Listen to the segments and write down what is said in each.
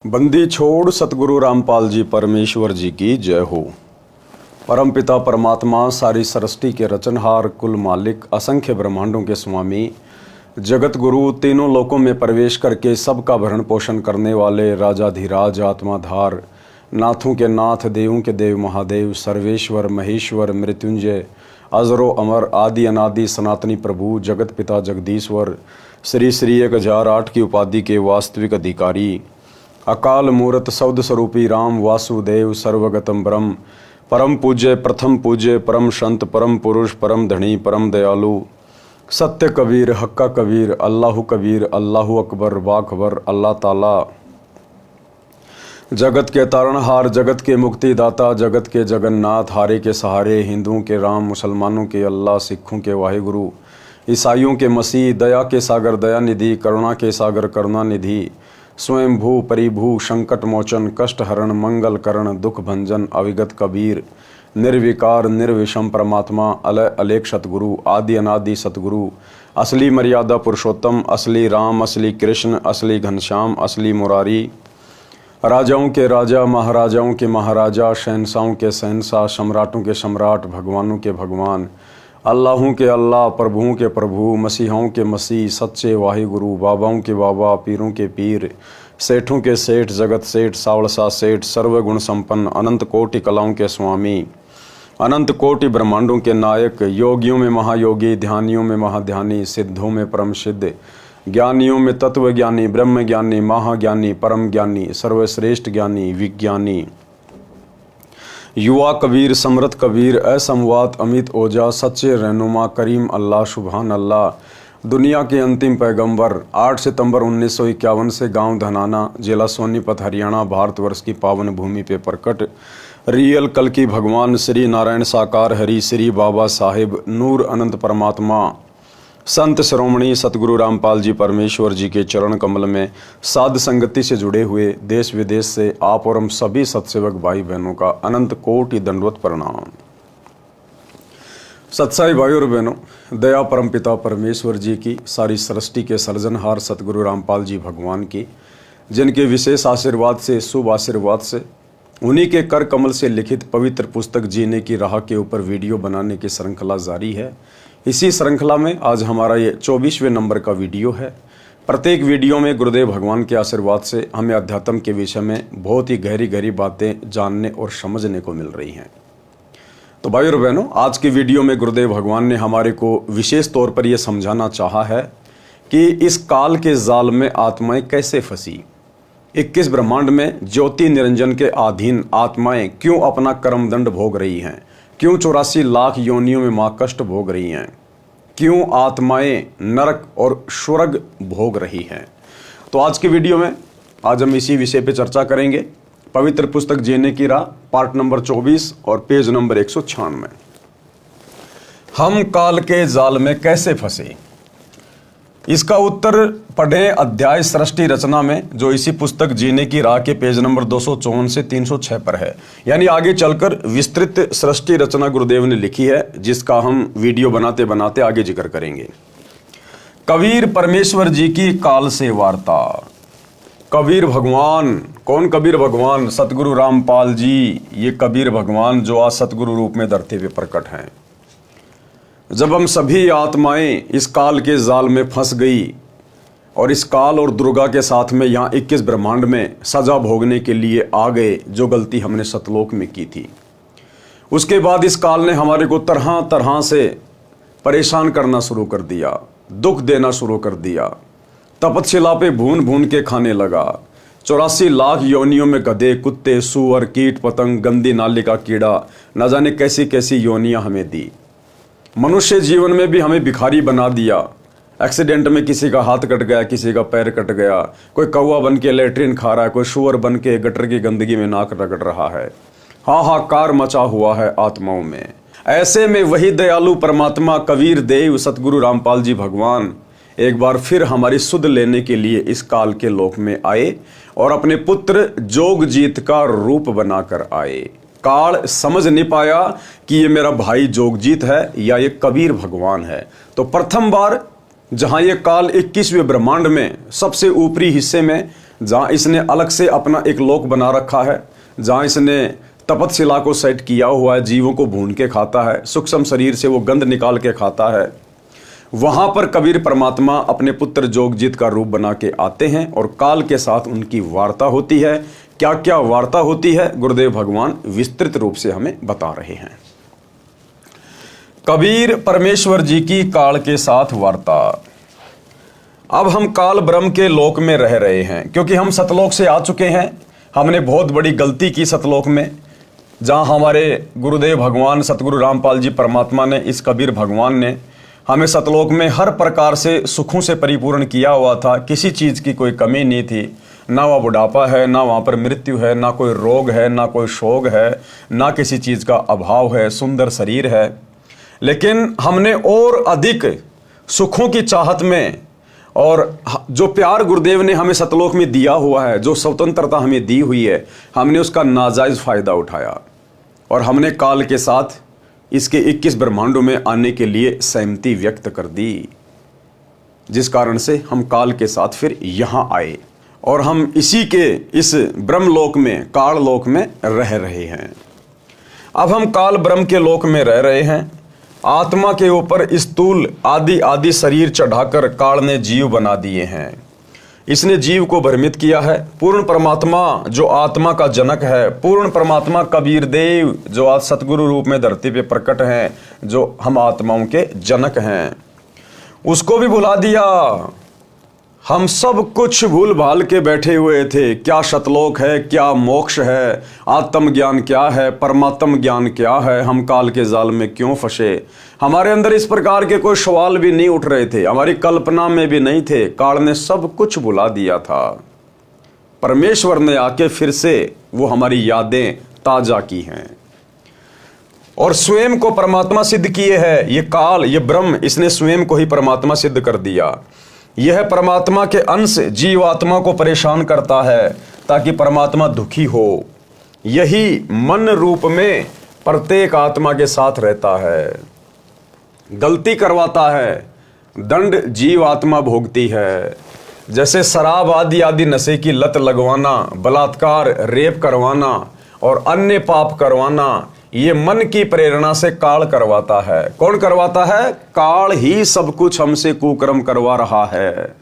बंदी छोड़ सतगुरु रामपाल जी परमेश्वर जी की जय हो। परमपिता परमात्मा सारी सृष्टि के रचनहार, कुल मालिक, असंख्य ब्रह्मांडों के स्वामी, जगत गुरु, तीनों लोकों में प्रवेश करके सबका भरण पोषण करने वाले राजाधिराज, आत्माधार, नाथों के नाथ, देवों के देव, महादेव, सर्वेश्वर, महेश्वर, मृत्युंजय, अजरो अमर, आदि अनादि, सनातनी प्रभु, जगत पिता जगदीश्वर, श्री श्री 1008 की उपाधि के वास्तविक अधिकारी, अकाल मूर्त शब्द स्वरूपी राम वासुदेव, सर्वगतम ब्रह्म, परम पूज्य, प्रथम पूज्य, परम संत, परम पुरुष, परम धनी, परम दयालु, सत्य कबीर, हक्का कबीर, अल्लाहु अकबर, बाखबर, अल्लाह ताला, जगत के तारणहार, जगत के मुक्तिदाता, जगत के जगन्नाथ, हारे के सहारे, हिंदुओं के राम, मुसलमानों के अल्लाह, सिखों के वाहिगुरु, ईसाइयों के मसीह, दया के सागर दया निधि, करुणा के सागर करुणा निधि, स्वयं भू परिभू, संकट मोचन, कष्ट हरण, मंगल करण, दुख भंजन, अविगत कबीर, निर्विकार निर्विषम परमात्मा, अलय अलेख सतगुरु, आदि अनादि सतगुरु, असली मर्यादा पुरुषोत्तम, असली राम, असली कृष्ण, असली घनश्याम, असली मुरारी, राजाओं के राजा, महाराजाओं के महाराजा, शहंशाहों के शहंशाह, सम्राटों के सम्राट, भगवानों के भगवान, अल्लाहों के अल्लाह, प्रभुओं के प्रभु, मसीहों के मसीह, सच्चे वाहिगुरु, बाबाओं के बाबा, पीरों के पीर, सेठों के सेठ, जगत सेठ, सावड़सा सेठ, सर्वगुण संपन्न, अनंत कोटि कलाओं के स्वामी, अनंत कोटि ब्रह्मांडों के नायक, योगियों में महायोगी, ध्यानियों में महाध्यानी, सिद्धों में परम सिद्ध, ज्ञानियों में तत्व ज्ञानी, ब्रह्म ज्ञानी, महाज्ञानी, परम ज्ञानी, सर्वश्रेष्ठ ज्ञानी, विज्ञानी, युवा कबीर, समृत कबीर, असमवात, अमित ओजा, सच्चे रहनुमा, करीम अल्लाह, सुभान अल्लाह, दुनिया के अंतिम पैगंबर, 8 सितंबर 1951 से गांव धनाना, जिला सोनीपत, हरियाणा, भारतवर्ष की पावन भूमि पे प्रकट रियल कल की भगवान श्री नारायण साकार हरि, श्री बाबा साहिब नूर अनंत परमात्मा, संत श्रोमणी सतगुरु रामपाल जी परमेश्वर जी के चरण कमल में साध संगति से जुड़े हुए देश विदेश से आप और हम सभी सत्सेवक भाई बहनों का अनंत कोटि दंडवत प्रणाम। सत्साई भाई और बहनों, दया परमपिता परमेश्वर जी की, सारी सृष्टि के सर्जनहार सतगुरु रामपाल जी भगवान की, जिनके विशेष आशीर्वाद से, शुभ आशीर्वाद से, उन्हीं के कर कमल से लिखित पवित्र पुस्तक जीने की राह के ऊपर वीडियो बनाने की श्रृंखला जारी है। इसी श्रृंखला में आज हमारा ये 24वें नंबर का वीडियो है। प्रत्येक वीडियो में गुरुदेव भगवान के आशीर्वाद से हमें अध्यात्म के विषय में बहुत ही गहरी गहरी बातें जानने और समझने को मिल रही हैं। तो भाई और बहनों, आज की वीडियो में गुरुदेव भगवान ने हमारे को विशेष तौर पर यह समझाना चाहा है कि इस काल के जाल में आत्माएं कैसे फंसी, 21 ब्रह्मांड में ज्योति निरंजन के अधीन आत्माएं क्यों अपना कर्मदंड भोग रही हैं, क्यों 84 लाख योनियों में मां कष्ट भोग रही हैं, क्यों आत्माएं नरक और स्वर्ग भोग रही हैं। तो आज की वीडियो में आज हम इसी विषय पे चर्चा करेंगे। पवित्र पुस्तक जीने की राह, पार्ट नंबर 24 और पेज नंबर 196। हम काल के जाल में कैसे फंसे, इसका उत्तर पढ़ें अध्याय सृष्टि रचना में, जो इसी पुस्तक जीने की राह के पेज नंबर 254 से 306 पर है। यानी आगे चलकर विस्तृत सृष्टि रचना गुरुदेव ने लिखी है, जिसका हम वीडियो बनाते बनाते आगे जिक्र करेंगे। कबीर परमेश्वर जी की काल से वार्ता। कबीर भगवान, कौन कबीर भगवान? सतगुरु रामपाल जी, ये कबीर भगवान जो आज सतगुरु रूप में धरती पे प्रकट हैं। जब हम सभी आत्माएं इस काल के जाल में फंस गई और इस काल और दुर्गा के साथ में यहाँ 21 ब्रह्मांड में सजा भोगने के लिए आ गए, जो गलती हमने सतलोक में की थी, उसके बाद इस काल ने हमारे को तरह तरह से परेशान करना शुरू कर दिया, दुख देना शुरू कर दिया, तपतशिला पे भून भून के खाने लगा। 84 लाख योनियों में गधे, कुत्ते, सूअर, कीट पतंग, गंदी नाली का कीड़ा, न जाने कैसी कैसी योनियां हमें दी। मनुष्य जीवन में भी हमें भिखारी बना दिया। एक्सीडेंट में किसी का हाथ कट गया, किसी का पैर कट गया, कोई कौवा बन के लेट्रिन खा रहा है, कोई शुअर बन के गटर की गंदगी में नाक रगड़ रहा है। हाहाकार मचा हुआ है आत्माओं में। ऐसे में वही दयालु परमात्मा कबीर देव सतगुरु रामपाल जी भगवान एक बार फिर हमारी सुध लेने के लिए इस काल के लोक में आए और अपने पुत्र जोगजीत का रूप बनाकर आए। काल समझ नहीं पाया कि ये मेरा भाई जोगजीत है या ये कबीर भगवान है। तो प्रथम बार जहां ये काल 21वें ब्रह्मांड में सबसे ऊपरी हिस्से में जहाँ इसने अलग से अपना एक लोक बना रखा है, जहाँ इसने तपतशिला को सेट किया हुआ है, जीवों को भून के खाता है, सूक्ष्म शरीर से वो गंध निकाल के खाता है। वहाँ पर कबीर परमात्मा अपने पुत्र जोगजीत का रूप बना के आते हैं और काल के साथ उनकी वार्ता होती है। क्या क्या वार्ता होती है गुरुदेव भगवान विस्तृत रूप से हमें बता रहे हैं। कबीर परमेश्वर जी की काल के साथ वार्ता। अब हम काल ब्रह्म के लोक में रह रहे हैं, क्योंकि हम सतलोक से आ चुके हैं। हमने बहुत बड़ी गलती की सतलोक में, जहाँ हमारे गुरुदेव भगवान सतगुरु रामपाल जी परमात्मा ने, इस कबीर भगवान ने हमें सतलोक में हर प्रकार से सुखों से परिपूर्ण किया हुआ था। किसी चीज़ की कोई कमी नहीं थी, ना वह बुढ़ापा है, ना वहाँ पर मृत्यु है, ना कोई रोग है, ना कोई शोक है, ना किसी चीज़ का अभाव है, सुंदर शरीर है। लेकिन हमने और अधिक सुखों की चाहत में, और जो प्यार गुरुदेव ने हमें सतलोक में दिया हुआ है, जो स्वतंत्रता हमें दी हुई है, हमने उसका नाजायज़ फ़ायदा उठाया और हमने काल के साथ इसके 21 ब्रह्मांडों में आने के लिए सहमति व्यक्त कर दी, जिस कारण से हम काल के साथ फिर यहाँ आए और हम इसी के इस ब्रह्मलोक में, काल लोक में रह रहे हैं। अब हम काल ब्रह्म के लोक में रह रहे हैं। आत्मा के ऊपर स्थूल आदि आदि शरीर चढ़ाकर काल ने जीव बना दिए हैं। इसने जीव को भ्रमित किया है। पूर्ण परमात्मा जो आत्मा का जनक है, पूर्ण परमात्मा कबीर देव जो आज सतगुरु रूप में धरती पे प्रकट हैं, जो हम आत्माओं के जनक हैं, उसको भी भुला दिया। हम सब कुछ भूल भाल के बैठे हुए थे। क्या सतलोक है, क्या मोक्ष है, आत्मज्ञान क्या है, परमात्म ज्ञान क्या है, हम काल के जाल में क्यों फंसे। हमारे अंदर इस प्रकार के कोई सवाल भी नहीं उठ रहे थे, हमारी कल्पना में भी नहीं थे। काल ने सब कुछ भुला दिया था। परमेश्वर ने आके फिर से वो हमारी यादें ताजा की हैं और स्वयं को परमात्मा सिद्ध किए हैं। ये काल, ये ब्रह्म, इसने स्वयं को ही परमात्मा सिद्ध कर दिया। यह परमात्मा के अंश जीव आत्मा को परेशान करता है ताकि परमात्मा दुखी हो। यही मन रूप में प्रत्येक आत्मा के साथ रहता है, गलती करवाता है, दंड जीव आत्मा भोगती है। जैसे शराब आदि आदि नशे की लत लगवाना, बलात्कार, रेप करवाना और अन्य पाप करवाना, ये मन की प्रेरणा से काल करवाता है। कौन करवाता है? काल ही सब कुछ हमसे कुकर्म करवा रहा है।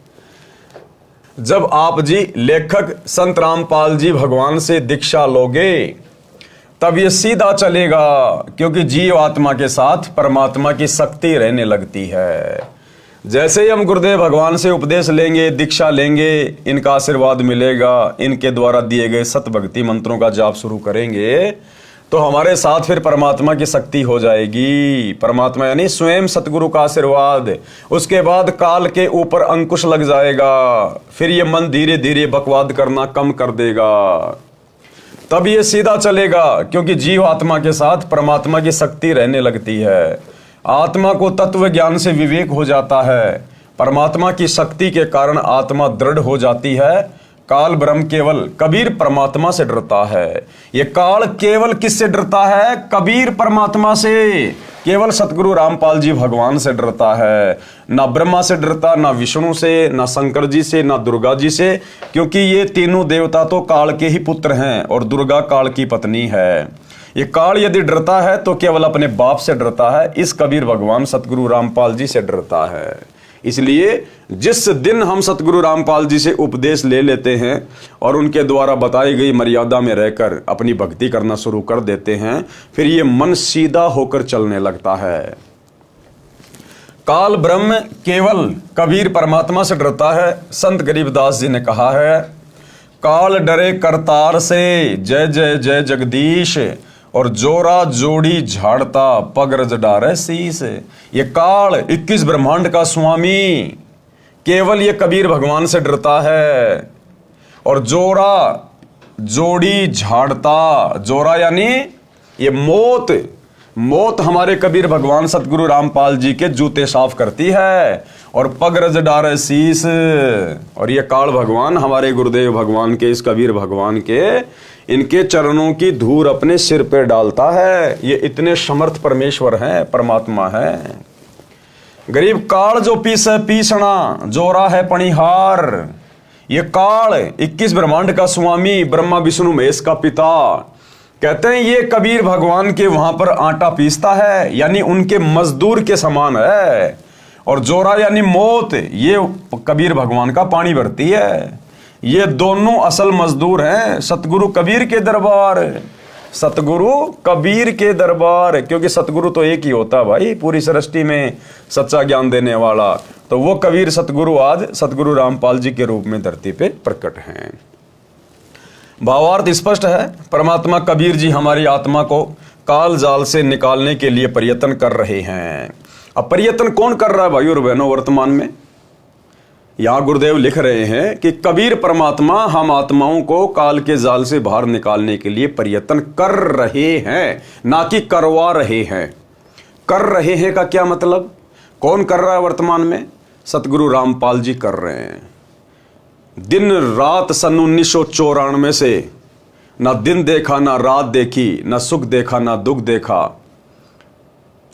जब आप जी लेखक संत रामपाल जी भगवान से दीक्षा लोगे तब ये सीधा चलेगा, क्योंकि जीव आत्मा के साथ परमात्मा की शक्ति रहने लगती है। जैसे ही हम गुरुदेव भगवान से उपदेश लेंगे, दीक्षा लेंगे, इनका आशीर्वाद मिलेगा, इनके द्वारा दिए गए सत भक्ति मंत्रों का जाप शुरू करेंगे तो हमारे साथ फिर परमात्मा की शक्ति हो जाएगी। परमात्मा यानी स्वयं सतगुरु का आशीर्वाद। उसके बाद काल के ऊपर अंकुश लग जाएगा। फिर ये मन धीरे धीरे बकवाद करना कम कर देगा। तब ये सीधा चलेगा, क्योंकि जीव आत्मा के साथ परमात्मा की शक्ति रहने लगती है। आत्मा को तत्व ज्ञान से विवेक हो जाता है। परमात्मा की शक्ति के कारण आत्मा दृढ़ हो जाती है। काल ब्रह्म केवल कबीर परमात्मा से डरता है। ये काल केवल किससे डरता है? कबीर परमात्मा से। केवल सतगुरु रामपाल जी भगवान से डरता है। ना ब्रह्मा से डरता, ना विष्णु से, ना शंकर जी से, ना दुर्गा जी से, क्योंकि ये तीनों देवता तो काल के ही पुत्र हैं और दुर्गा काल की पत्नी है। ये काल यदि डरता है तो केवल अपने बाप से डरता है। इस कबीर भगवान सतगुरु रामपाल जी से डरता है। इसलिए जिस दिन हम सतगुरु रामपाल जी से उपदेश ले लेते हैं और उनके द्वारा बताई गई मर्यादा में रहकर अपनी भक्ति करना शुरू कर देते हैं, फिर ये मन सीधा होकर चलने लगता है। काल ब्रह्म केवल कबीर परमात्मा से डरता है। संत गरीबदास जी ने कहा है, काल डरे करतार से, जय जय जय जगदीश, और जोरा जोड़ी झाड़ता पग रज डारे शीस। ये काल 21 ब्रह्मांड का स्वामी केवल ये कबीर भगवान से डरता है। और जोरा जोड़ी झाड़ता, जोरा यानी ये मौत, मौत हमारे कबीर भगवान सतगुरु रामपाल जी के जूते साफ करती है। और पग रज डारे शीस, और ये काल भगवान हमारे गुरुदेव भगवान के, इस कबीर भगवान के, इनके चरणों की धूल अपने सिर पे डालता है। ये इतने समर्थ परमेश्वर हैं, परमात्मा है। गरीब काल जो पीसे पीसना, जोरा है पणिहार। ये काल 21 ब्रह्मांड का स्वामी, ब्रह्मा विष्णु महेश का पिता, कहते हैं ये कबीर भगवान के वहां पर आटा पीसता है, यानी उनके मजदूर के समान है। और जोरा यानी मौत, ये कबीर भगवान का पानी भरती है। ये दोनों असल मजदूर हैं सतगुरु कबीर के दरबार, सतगुरु कबीर के दरबार। क्योंकि सतगुरु तो एक ही होता है भाई पूरी सृष्टि में, सच्चा ज्ञान देने वाला। तो वो कबीर सतगुरु आज सतगुरु रामपाल जी के रूप में धरती पे प्रकट हैं। भावार्थ स्पष्ट है, परमात्मा कबीर जी हमारी आत्मा को काल जाल से निकालने के लिए प्रयत्न कर रहे हैं। अब प्रयत्न कौन कर रहा है भाई और बहनों वर्तमान में? यहां गुरुदेव लिख रहे हैं कि कबीर परमात्मा हम आत्माओं को काल के जाल से बाहर निकालने के लिए प्रयत्न कर रहे हैं, ना कि करवा रहे हैं। कर रहे हैं का क्या मतलब? कौन कर रहा है वर्तमान में? सतगुरु रामपाल जी कर रहे हैं। दिन रात सन 1994 से ना दिन देखा, ना रात देखी, ना सुख देखा, ना दुख देखा।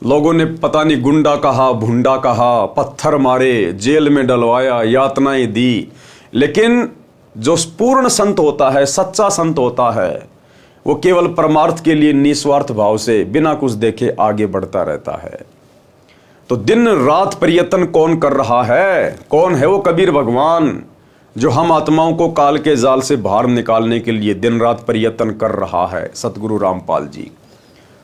लोगों ने पता नहीं गुंडा कहा, भुंडा कहा, पत्थर मारे, जेल में डलवाया, यातनाएं दी। लेकिन जो पूर्ण संत होता है, सच्चा संत होता है, वो केवल परमार्थ के लिए निस्वार्थ भाव से बिना कुछ देखे आगे बढ़ता रहता है। तो दिन रात प्रयत्न कौन कर रहा है? कौन है वो कबीर भगवान जो हम आत्माओं को काल के जाल से बाहर निकालने के लिए दिन रात प्रयत्न कर रहा है? सतगुरु रामपाल जी।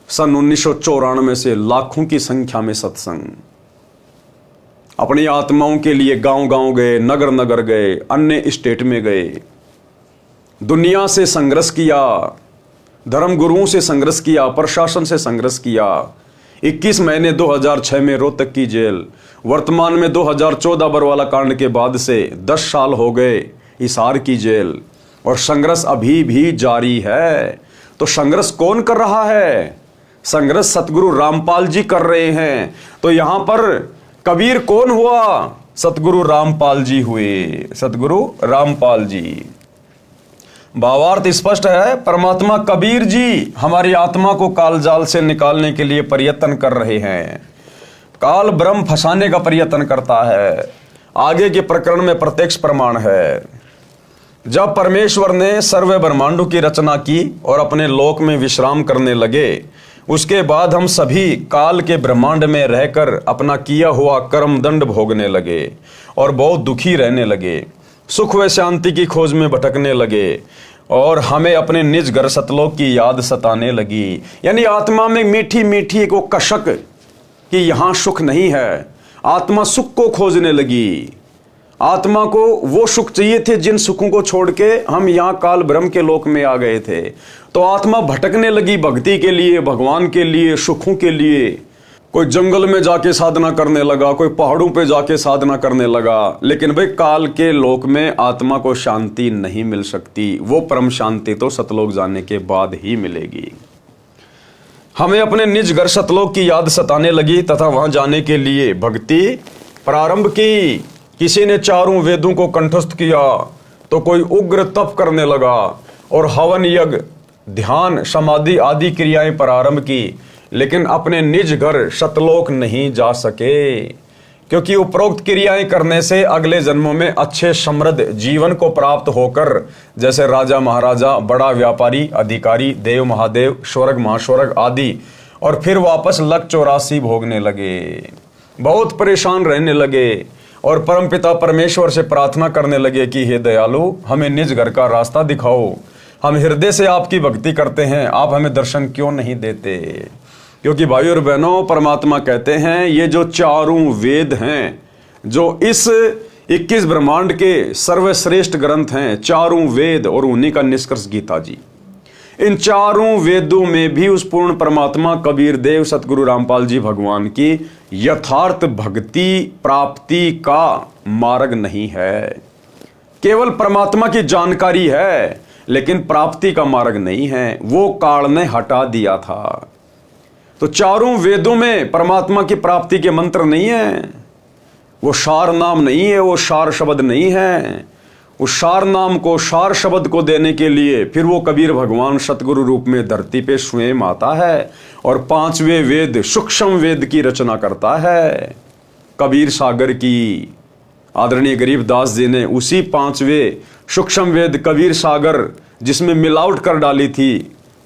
सन 1994 से लाखों की संख्या में सत्संग, अपनी आत्माओं के लिए गांव गांव गए, नगर नगर गए, अन्य स्टेट में गए, दुनिया से संघर्ष किया, धर्म गुरुओं से संघर्ष किया, प्रशासन से संघर्ष किया। 21 महीने 2006 में रोहतक की जेल, वर्तमान में 2014 बरवाला कांड के बाद से 10 साल हो गए हिसार की जेल, और संघर्ष अभी भी जारी है। तो संघर्ष कौन कर रहा है? संघर्ष सतगुरु रामपाल जी कर रहे हैं। तो यहां पर कबीर कौन हुआ? सतगुरु रामपाल जी हुए, सतगुरु रामपाल जी। भावार्थ स्पष्ट है, परमात्मा कबीर जी हमारी आत्मा को कालजाल से निकालने के लिए प्रयत्न कर रहे हैं। काल ब्रह्म फंसाने का प्रयत्न करता है। आगे के प्रकरण में प्रत्यक्ष प्रमाण है। जब परमेश्वर ने सर्व ब्रह्मांडों की रचना की और अपने लोक में विश्राम करने लगे, उसके बाद हम सभी काल के ब्रह्मांड में रहकर अपना किया हुआ कर्म दंड भोगने लगे और बहुत दुखी रहने लगे, सुख व शांति की खोज में भटकने लगे, और हमें अपने निज घर सतलोक की याद सताने लगी। यानी आत्मा में मीठी मीठी को कशक कि यहां सुख नहीं है। आत्मा सुख को खोजने लगी। आत्मा को वो सुख चाहिए थे जिन सुखों को छोड़ के हम यहाँ काल ब्रह्म के लोक में आ गए थे। तो आत्मा भटकने लगी भक्ति के लिए, भगवान के लिए, सुखों के लिए। कोई जंगल में जाके साधना करने लगा, कोई पहाड़ों पे जाके साधना करने लगा। लेकिन भाई काल के लोक में आत्मा को शांति नहीं मिल सकती। वो परम शांति तो सतलोक जाने के बाद ही मिलेगी। हमें अपने निज घर सतलोक की याद सताने लगी तथा वहां जाने के लिए भक्ति प्रारंभ की। किसी ने चारों वेदों को कंठस्थ किया तो कोई उग्र तप करने लगा और हवन यज्ञ, ध्यान, समाधि आदि क्रियाएं प्रारंभ की। लेकिन अपने निज घर सतलोक नहीं जा सके, क्योंकि उपरोक्त क्रियाएं करने से अगले जन्मों में अच्छे समृद्ध जीवन को प्राप्त होकर जैसे राजा महाराजा, बड़ा व्यापारी, अधिकारी, देव महादेव, स्वर्ग महास्वर्ग आदि, और फिर वापस लक 84 भोगने लगे। बहुत परेशान रहने लगे और परमपिता परमेश्वर से प्रार्थना करने लगे कि हे दयालु, हमें निज घर का रास्ता दिखाओ। हम हृदय से आपकी भक्ति करते हैं, आप हमें दर्शन क्यों नहीं देते? क्योंकि भाई और बहनों, परमात्मा कहते हैं ये जो चारों वेद हैं, जो इस 21 ब्रह्मांड के सर्वश्रेष्ठ ग्रंथ हैं, चारों वेद, और उन्हीं का निष्कर्ष गीता जी, इन चारों वेदों में भी उस पूर्ण परमात्मा कबीर देव सतगुरु रामपाल जी भगवान की यथार्थ भक्ति प्राप्ति का मार्ग नहीं है। केवल परमात्मा की जानकारी है, लेकिन प्राप्ति का मार्ग नहीं है। वो काल ने हटा दिया था। तो चारों वेदों में परमात्मा की प्राप्ति के मंत्र नहीं है। वो सार नाम नहीं है, वो सार शब्द नहीं है। उस सार नाम को, सार शब्द को देने के लिए फिर वो कबीर भगवान सतगुरु रूप में धरती पे स्वयं आता है और 5वें वेद, सूक्ष्म वेद की रचना करता है। कबीर सागर की, आदरणीय गरीबदास जी ने उसी 5वें सूक्ष्म वेद कबीर सागर, जिसमें मिलावट कर डाली थी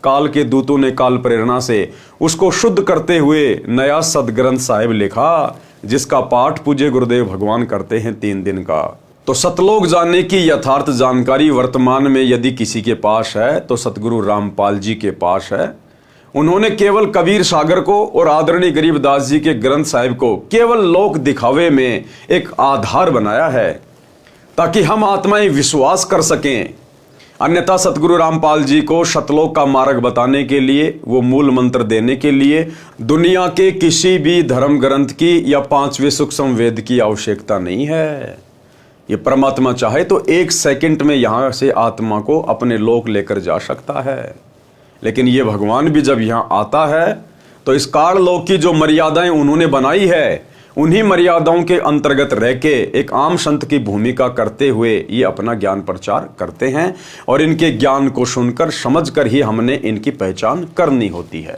काल के दूतों ने काल प्रेरणा से, उसको शुद्ध करते हुए नया सदग्रंथ साहिब लिखा, जिसका पाठ पूज्य गुरुदेव भगवान करते हैं 3 दिन का। तो सतलोक जानने की यथार्थ जानकारी वर्तमान में यदि किसी के पास है तो सतगुरु रामपाल जी के पास है। उन्होंने केवल कबीर सागर को और आदरणीय गरीबदास जी के ग्रंथ साहिब को केवल लोक दिखावे में एक आधार बनाया है, ताकि हम आत्माएं विश्वास कर सकें। अन्यथा सतगुरु रामपाल जी को सतलोक का मार्ग बताने के लिए, वो मूल मंत्र देने के लिए दुनिया के किसी भी धर्म ग्रंथ की या 5वें सूक्ष्म वेद की आवश्यकता नहीं है। ये परमात्मा चाहे तो 1 सेकंड में यहां से आत्मा को अपने लोक लेकर जा सकता है। लेकिन ये भगवान भी जब यहां आता है तो इस काल लोक की जो मर्यादाएं उन्होंने बनाई है, उन्हीं मर्यादाओं के अंतर्गत रह के एक आम संत की भूमिका करते हुए ये अपना ज्ञान प्रचार करते हैं, और इनके ज्ञान को सुनकर समझकर ही हमने इनकी पहचान करनी होती है।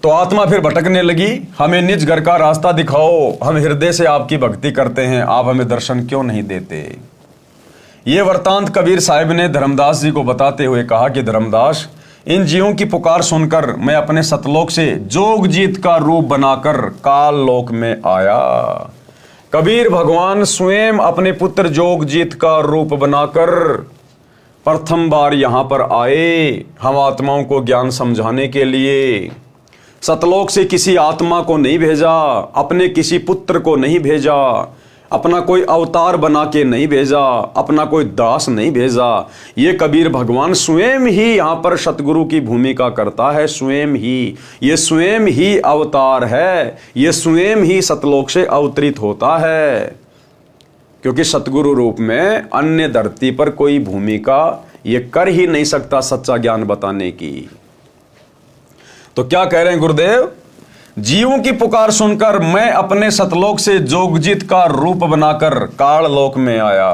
तो आत्मा फिर भटकने लगी, हमें निज घर का रास्ता दिखाओ, हम हृदय से आपकी भक्ति करते हैं, आप हमें दर्शन क्यों नहीं देते। ये वृतांत कबीर साहिब ने धर्मदास जी को बताते हुए कहा कि धर्मदास, इन जीवों की पुकार सुनकर मैं अपने सतलोक से जोगजीत का रूप बनाकर काल लोक में आया। कबीर भगवान स्वयं अपने पुत्र जोगजीत का रूप बनाकर प्रथम बार यहां पर आए, हम आत्माओं को ज्ञान समझाने के लिए। सतलोक से किसी आत्मा को नहीं भेजा, अपने किसी पुत्र को नहीं भेजा, अपना कोई अवतार बना के नहीं भेजा, अपना कोई दास नहीं भेजा। ये कबीर भगवान स्वयं ही यहाँ पर सतगुरु की भूमिका करता है, स्वयं ही, ये स्वयं ही अवतार है, ये स्वयं ही सतलोक से अवतरित होता है। क्योंकि सतगुरु रूप में अन्य धरती पर कोई भूमिका ये कर ही नहीं सकता सच्चा ज्ञान बताने की। तो क्या कह रहे हैं गुरुदेव, जीवों की पुकार सुनकर मैं अपने सतलोक से जोगजीत का रूप बनाकर काल लोक में आया।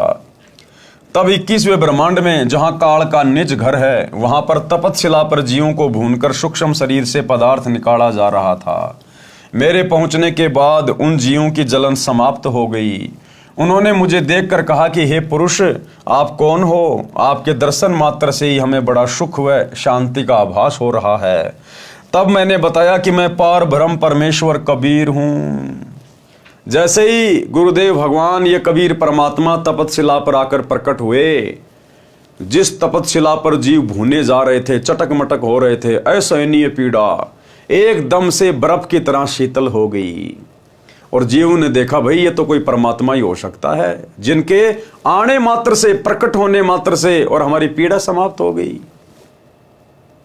तब 21वें ब्रह्मांड में, जहां काल का निज घर है, वहां पर तपतशिला पर जीवों को भूनकर सूक्ष्म शरीर से पदार्थ निकाला जा रहा था। मेरे पहुंचने के बाद उन जीवों की जलन समाप्त हो गई। उन्होंने मुझे देखकर कहा कि हे पुरुष, आप कौन हो? आपके दर्शन मात्र से ही हमें बड़ा सुख व शांति का आभास हो रहा है। तब मैंने बताया कि मैं पार ब्रह्म परमेश्वर कबीर हूं। जैसे ही गुरुदेव भगवान ये कबीर परमात्मा तपतशिला पर आकर प्रकट हुए, जिस तपतशिला पर जीव भूने जा रहे थे, चटक मटक हो रहे थे, असहनीय पीड़ा एकदम से बर्फ की तरह शीतल हो गई। और जीव ने देखा, भाई ये तो कोई परमात्मा ही हो सकता है, जिनके आने मात्र से, प्रकट होने मात्र से और हमारी पीड़ा समाप्त हो गई।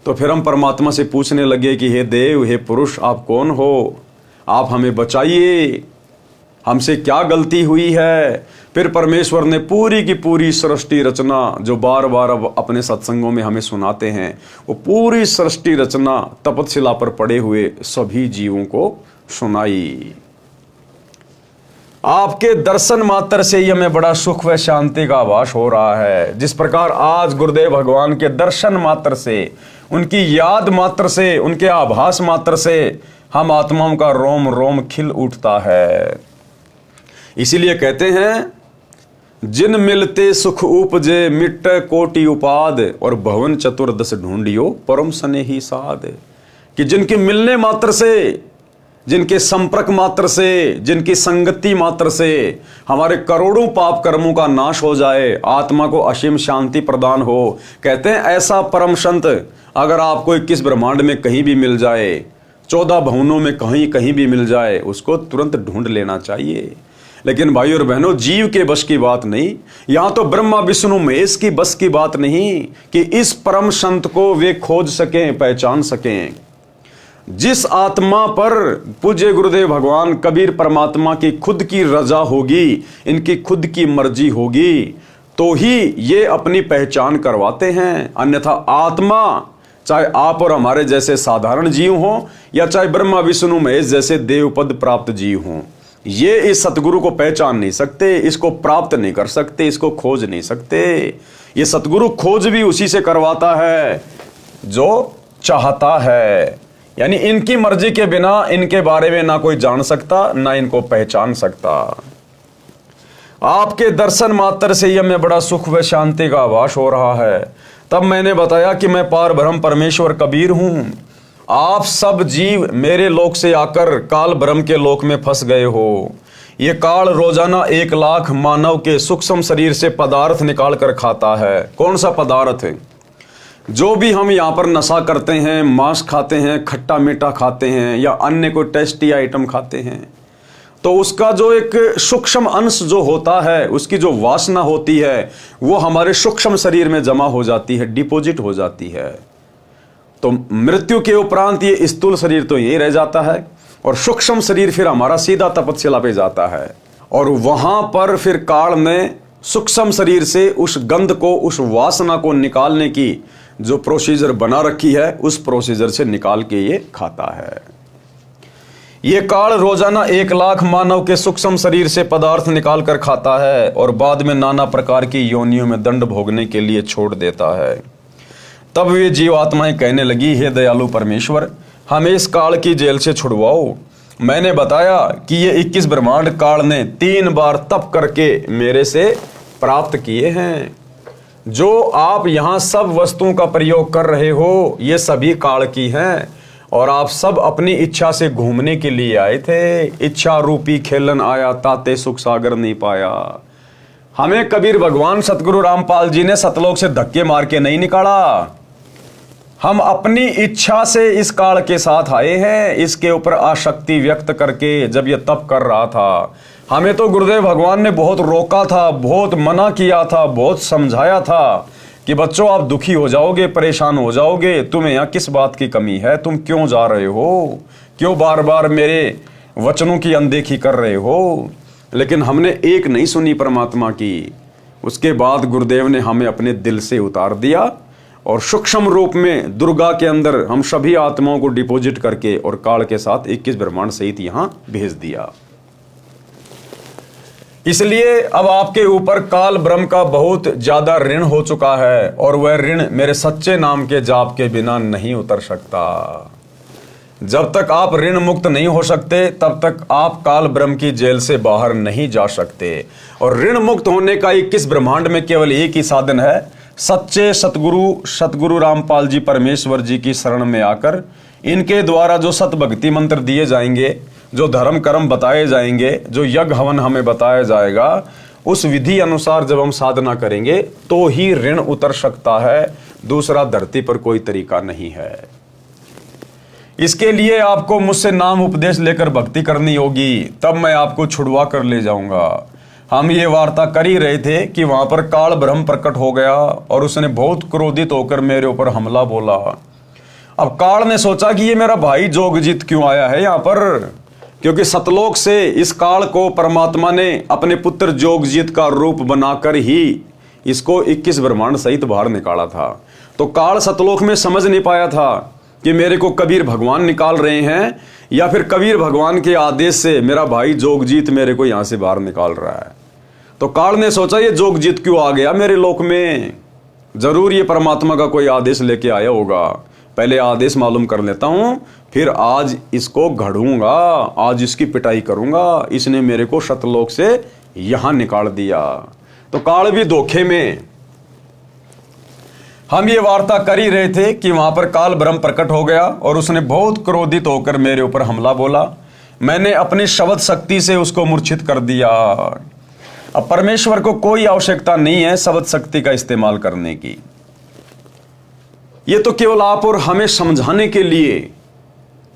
तो फिर हम परमात्मा से पूछने लगे कि हे देव, हे पुरुष, आप कौन हो? आप हमें बचाइए, हमसे क्या गलती हुई है? फिर परमेश्वर ने पूरी की पूरी सृष्टि रचना, जो बार बार अब अपने सत्संगों में हमें सुनाते हैं, वो पूरी सृष्टि रचना तपतशिला पर पड़े हुए सभी जीवों को सुनाई। आपके दर्शन मात्र से ही हमें बड़ा सुख व शांति का आभास हो रहा है। जिस प्रकार आज गुरुदेव भगवान के दर्शन मात्र से, उनकी याद मात्र से, उनके आभास मात्र से हम आत्माओं का रोम रोम खिल उठता है। इसीलिए कहते हैं, जिन मिलते सुख उपजे मिट कोटि उपाद, और भवन चतुर्दश ढूंढियो परम स्नेही साध। कि जिनके मिलने मात्र से, जिनके संपर्क मात्र से, जिनकी संगति मात्र से हमारे करोड़ों पाप कर्मों का नाश हो जाए, आत्मा को असीम शांति प्रदान हो। कहते हैं ऐसा परम संत अगर आपको 21 ब्रह्मांड में कहीं भी मिल जाए, 14 भवनों में कहीं कहीं भी मिल जाए, उसको तुरंत ढूंढ लेना चाहिए। लेकिन भाई और बहनों, जीव के बस की बात नहीं, यहां तो ब्रह्मा विष्णु महेश की बस की बात नहीं कि इस परम संत को वे खोज सकें, पहचान सकें। जिस आत्मा पर पूज्य गुरुदेव भगवान कबीर परमात्मा की खुद की रजा होगी, इनकी खुद की मर्जी होगी, तो ही ये अपनी पहचान करवाते हैं। अन्यथा आत्मा, चाहे आप और हमारे जैसे साधारण जीव हों, या चाहे ब्रह्मा विष्णु महेश जैसे देवपद प्राप्त जीव हों, ये इस सतगुरु को पहचान नहीं सकते, इसको प्राप्त नहीं कर सकते, इसको खोज नहीं सकते। ये सतगुरु खोज भी उसी से करवाता है जो चाहता है। यानी इनकी मर्जी के बिना इनके बारे में ना कोई जान सकता, ना इनको पहचान सकता। आपके दर्शन मात्र से ही हमें बड़ा सुख व शांति का आभास हो रहा है। तब मैंने बताया कि मैं पार ब्रह्म परमेश्वर कबीर हूँ। आप सब जीव मेरे लोक से आकर काल ब्रह्म के लोक में फंस गए हो। ये काल रोजाना 1 लाख मानव के सूक्ष्म शरीर से पदार्थ निकाल कर खाता है। कौन सा पदार्थ है? जो भी हम यहाँ पर नशा करते हैं, मांस खाते हैं, खट्टा मीठा खाते हैं या अन्य कोई टेस्टी आइटम खाते हैं, तो उसका जो एक सूक्ष्म अंश जो होता है, उसकी जो वासना होती है, वो हमारे सूक्ष्म शरीर में जमा हो जाती है, डिपॉजिट हो जाती है। तो मृत्यु के उपरांत ये स्थूल शरीर तो यही रह जाता है और सूक्ष्म शरीर फिर हमारा सीधा तपस्या पे जाता है और वहां पर फिर काल में सूक्ष्म शरीर से उस गंध को, उस वासना को निकालने की जो प्रोसीजर बना रखी है, उस प्रोसीजर से निकाल के ये खाता है। ये काल रोजाना 1 लाख मानव के सूक्ष्म शरीर से पदार्थ निकाल कर खाता है और बाद में नाना प्रकार की योनियों में दंड भोगने के लिए छोड़ देता है। तब वे जीवात्माएं कहने लगी, हे दयालु परमेश्वर, हमें इस काल की जेल से छुड़वाओ। मैंने बताया कि ये 21 ब्रह्मांड काल ने 3 बार तप करके मेरे से प्राप्त किए हैं। जो आप यहाँ सब वस्तुओं का प्रयोग कर रहे हो, ये सभी काल की हैं और आप सब अपनी इच्छा से घूमने के लिए आए थे। इच्छा रूपी खेलन आया, ताते सुख सागर नहीं पाया। हमें कबीर भगवान सतगुरु रामपाल जी ने सतलोक से धक्के मार के नहीं निकाला। हम अपनी इच्छा से इस काल के साथ आए हैं। इसके ऊपर आसक्ति व्यक्त करके जब ये तप कर रहा था, हमें तो गुरुदेव भगवान ने बहुत रोका था, बहुत मना किया था, बहुत समझाया था कि बच्चों आप दुखी हो जाओगे, परेशान हो जाओगे, तुम्हें यहाँ किस बात की कमी है, तुम क्यों जा रहे हो, क्यों बार बार मेरे वचनों की अनदेखी कर रहे हो। लेकिन हमने एक नहीं सुनी परमात्मा की। उसके बाद गुरुदेव ने हमें अपने दिल से उतार दिया और सूक्ष्म रूप में दुर्गा के अंदर हम सभी आत्माओं को डिपॉजिट करके और काल के साथ 21 ब्रह्मांड सहित यहाँ भेज दिया। इसलिए अब आपके ऊपर काल ब्रह्म का बहुत ज्यादा ऋण हो चुका है और वह ऋण मेरे सच्चे नाम के जाप के बिना नहीं उतर सकता। जब तक आप ऋण मुक्त नहीं हो सकते, तब तक आप काल ब्रह्म की जेल से बाहर नहीं जा सकते। और ऋण मुक्त होने का 21 ब्रह्मांड में केवल एक ही साधन है, सच्चे सतगुरु रामपाल जी परमेश्वर जी की शरण में आकर इनके द्वारा जो सतभक्ति मंत्र दिए जाएंगे, जो धर्म कर्म बताए जाएंगे, जो यज्ञ हवन हमें बताया जाएगा, उस विधि अनुसार जब हम साधना करेंगे तो ही ऋण उतर सकता है। दूसरा धरती पर कोई तरीका नहीं है। इसके लिए आपको मुझसे नाम उपदेश लेकर भक्ति करनी होगी, तब मैं आपको छुड़वा कर ले जाऊंगा। हम ये वार्ता कर ही रहे थे कि वहां पर काल ब्रह्म प्रकट हो गया और उसने बहुत क्रोधित होकर मेरे ऊपर हमला बोला। अब काल ने सोचा कि ये मेरा भाई जोगजीत क्यों आया है यहाँ पर, क्योंकि सतलोक से इस काल को परमात्मा ने अपने पुत्र जोगजीत का रूप बनाकर ही इसको 21 ब्रह्मांड सहित बाहर निकाला था। तो काल सतलोक में समझ नहीं पाया था कि मेरे को कबीर भगवान निकाल रहे हैं या फिर कबीर भगवान के आदेश से मेरा भाई जोगजीत मेरे को यहां से बाहर निकाल रहा है। तो काल ने सोचा ये जोगजीत क्यों आ गया मेरे लोक में, जरूर ये परमात्मा का कोई आदेश लेके आया होगा। पहले आदेश मालूम कर लेता हूं, फिर आज इसको घड़ूंगा, आज इसकी पिटाई करूंगा। इसने मेरे को सतलोक से यहां निकाल दिया। तो काल भी धोखे में। हम ये वार्ता कर ही रहे थे कि वहां पर काल ब्रह्म प्रकट हो गया और उसने बहुत क्रोधित होकर मेरे ऊपर हमला बोला। मैंने अपनी शब्द शक्ति से उसको मूर्छित कर दिया। अब परमेश्वर को कोई आवश्यकता नहीं है शब्द शक्ति का इस्तेमाल करने की। ये तो केवल आप और हमें समझाने के लिए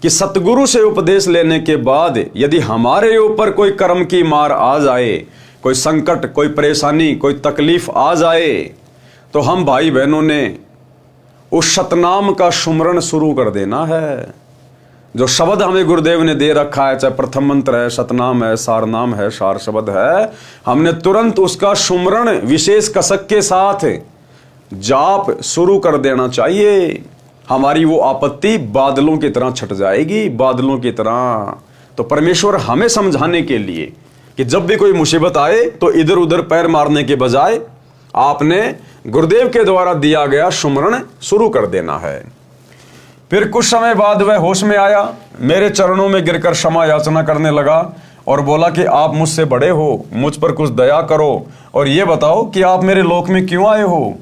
कि सतगुरु से उपदेश लेने के बाद यदि हमारे ऊपर कोई कर्म की मार आ जाए, कोई संकट, कोई परेशानी, कोई तकलीफ आ जाए, तो हम भाई बहनों ने उस सतनाम का सुमरण शुरू कर देना है। जो शब्द हमें गुरुदेव ने दे रखा है, चाहे प्रथम मंत्र है, सतनाम है, सारनाम है, सार शब्द है, हमने तुरंत उसका सुमरण विशेष कसक के साथ जाप शुरू कर देना चाहिए। हमारी वो आपत्ति बादलों की तरह छट जाएगी, बादलों की तरह। तो परमेश्वर हमें समझाने के लिए कि जब भी कोई मुसीबत आए तो इधर उधर पैर मारने के बजाय आपने गुरुदेव के द्वारा दिया गया सुमरण शुरू कर देना है। फिर कुछ समय बाद वह होश में आया, मेरे चरणों में गिरकर क्षमा याचना करने लगा और बोला कि आप मुझसे बड़े हो, मुझ पर कुछ दया करो और ये बताओ कि आप मेरे लोक में क्यों आए हो।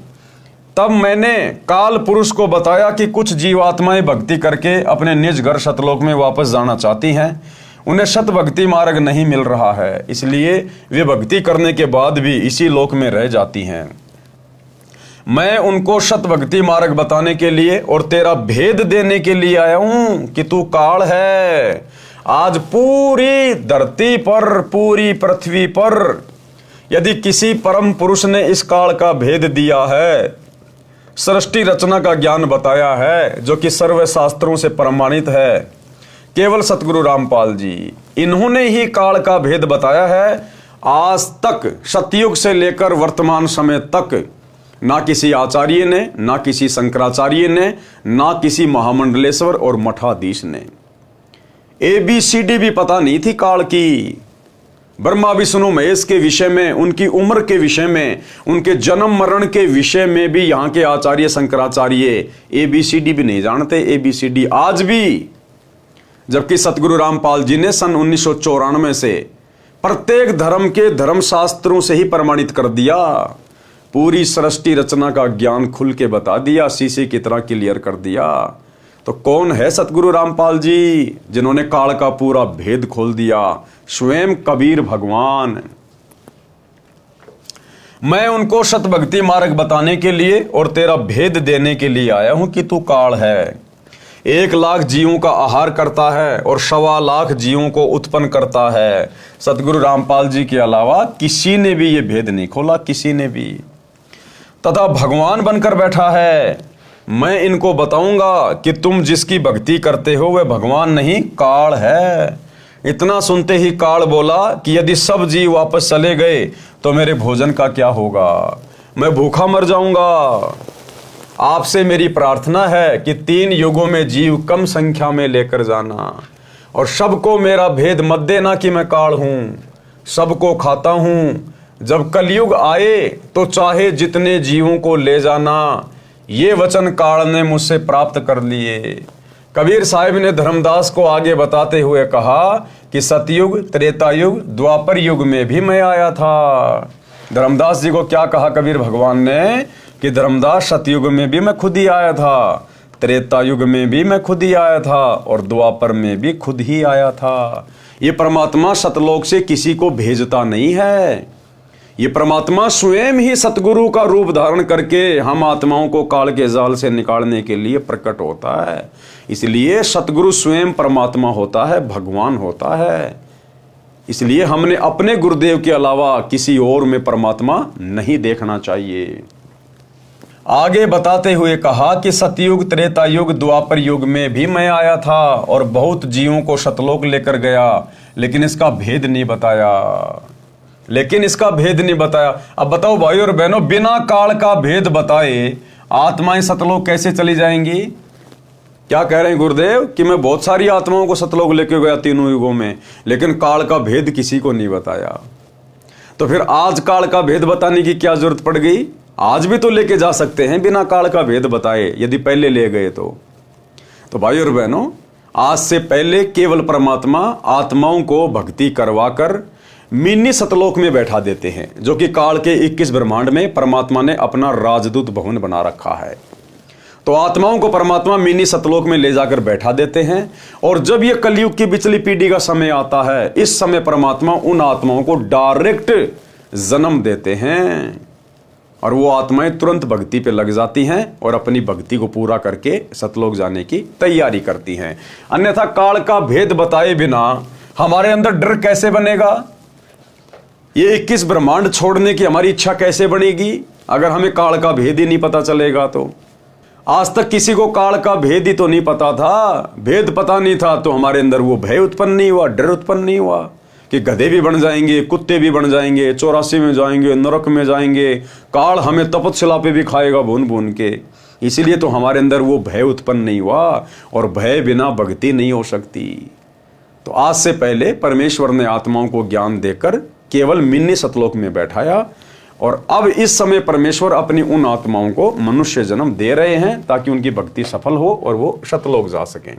तब मैंने काल पुरुष को बताया कि कुछ जीवात्माएं भक्ति करके अपने निज घर सतलोक में वापस जाना चाहती हैं, उन्हें सत भक्ति मार्ग नहीं मिल रहा है, इसलिए वे भक्ति करने के बाद भी इसी लोक में रह जाती हैं। मैं उनको सत भक्ति मार्ग बताने के लिए और तेरा भेद देने के लिए आया हूं कि तू काल है। आज पूरी धरती पर, पूरी पृथ्वी पर यदि किसी परम पुरुष ने इस काल का भेद दिया है, सृष्टि रचना का ज्ञान बताया है, जो कि सर्व शास्त्रों से प्रमाणित है, केवल सतगुरु रामपाल जी, इन्होंने ही काल का भेद बताया है। आज तक सतयुग से लेकर वर्तमान समय तक ना किसी आचार्य ने, ना किसी शंकराचार्य ने, ना किसी महामंडलेश्वर और मठाधीश ने ABCD भी पता नहीं थी काल की। ब्रह्मा विष्णु महेश के विषय में, उनकी उम्र के विषय में, उनके जन्म मरण के विषय में भी यहाँ के आचार्य शंकराचार्य ABCD भी नहीं जानते। ABCD आज भी, जबकि सतगुरु रामपाल जी ने सन 1994 से प्रत्येक धर्म के धर्मशास्त्रों से ही प्रमाणित कर दिया, पूरी सृष्टि रचना का ज्ञान खुल के बता दिया, शीशे की तरह क्लियर कर दिया। तो कौन है सतगुरु रामपाल जी जिन्होंने काल का पूरा भेद खोल दिया? स्वयं कबीर भगवान। मैं उनको सत भक्ति मार्ग बताने के लिए और तेरा भेद देने के लिए आया हूं कि तू काल है, 1 लाख जीवों का आहार करता है और 1.25 लाख जीवों को उत्पन्न करता है। सतगुरु रामपाल जी के अलावा किसी ने भी ये भेद नहीं खोला, किसी ने भी। तथा भगवान बनकर बैठा है। मैं इनको बताऊंगा कि तुम जिसकी भक्ति करते हो वह भगवान नहीं, काल है। इतना सुनते ही काल बोला कि यदि सब जीव वापस चले गए तो मेरे भोजन का क्या होगा, मैं भूखा मर जाऊंगा। आपसे मेरी प्रार्थना है कि 3 युगों में जीव कम संख्या में लेकर जाना और सबको मेरा भेद मत देना कि मैं काल हूं, सबको खाता हूं। जब कलयुग आए तो चाहे जितने जीवों को ले जाना, ये वचन काल ने मुझसे प्राप्त कर लिए। कबीर साहिब ने धर्मदास को आगे बताते हुए कहा कि सतयुग, त्रेता युग, द्वापर युग में भी मैं आया था। धर्मदास जी को क्या कहा कबीर भगवान ने कि धर्मदास, सतयुग में भी मैं खुद ही आया था, त्रेता युग में भी मैं खुद ही आया था और द्वापर में भी खुद ही आया था। ये परमात्मा सतलोक से किसी को भेजता नहीं है, ये परमात्मा स्वयं ही सतगुरु का रूप धारण करके हम आत्माओं को काल के जाल से निकालने के लिए प्रकट होता है। इसलिए सतगुरु स्वयं परमात्मा होता है, भगवान होता है। इसलिए हमने अपने गुरुदेव के अलावा किसी और में परमात्मा नहीं देखना चाहिए। आगे बताते हुए कहा कि सतयुग, त्रेता युग, द्वापर युग में भी मैं आया था और बहुत जीवों को सतलोक लेकर गया, लेकिन इसका भेद नहीं बताया, अब बताओ भाई और बहनों, बिना काल का भेद बताए आत्माएं सतलोक कैसे चली जाएंगी? क्या कह रहे हैं गुरुदेव कि मैं बहुत सारी आत्माओं को सतलोक लेके गया 3 युगों में, लेकिन काल का भेद किसी को नहीं बताया। तो फिर आज काल का भेद बताने की क्या जरूरत पड़ गई? आज भी तो लेके जा सकते हैं बिना काल का भेद बताए, यदि पहले ले गए तो भाई और बहनों, आज से पहले केवल परमात्मा आत्माओं को भक्ति करवाकर मिनी सतलोक में बैठा देते हैं, जो कि काल के 21 ब्रह्मांड में परमात्मा ने अपना राजदूत भवन बना रखा है। तो आत्माओं को परमात्मा मिनी सतलोक में ले जाकर बैठा देते हैं, और जब ये कलयुग की पिछली पीढ़ी का समय आता है, इस समय परमात्मा उन आत्माओं को डायरेक्ट जन्म देते हैं और वो आत्माएं तुरंत भक्ति पे लग जाती हैं और अपनी भक्ति को पूरा करके सतलोक जाने की तैयारी करती हैं। अन्यथा काल का भेद बताए बिना हमारे अंदर डर कैसे बनेगा? ये 21 ब्रह्मांड छोड़ने की हमारी इच्छा कैसे बनेगी अगर हमें काल का भेद ही नहीं पता चलेगा? तो आज तक किसी को काल का भेद ही तो नहीं पता था, भेद पता नहीं था, तो हमारे अंदर वो भय उत्पन्न नहीं हुआ, डर उत्पन्न नहीं हुआ कि गधे भी बन जाएंगे, कुत्ते भी बन जाएंगे, 84 में जाएंगे, नरक में जाएंगे, काल हमें तपस्या पे भी खाएगा भून भून के। इसीलिए तो हमारे अंदर वो भय उत्पन्न नहीं हुआ, और भय बिना भक्ति नहीं हो सकती। तो आज से पहले परमेश्वर ने आत्माओं को ज्ञान देकर केवल मिनी सतलोक में बैठाया, और अब इस समय परमेश्वर अपनी उन आत्माओं को मनुष्य जन्म दे रहे हैं ताकि उनकी भक्ति सफल हो और वो सतलोक जा सकें।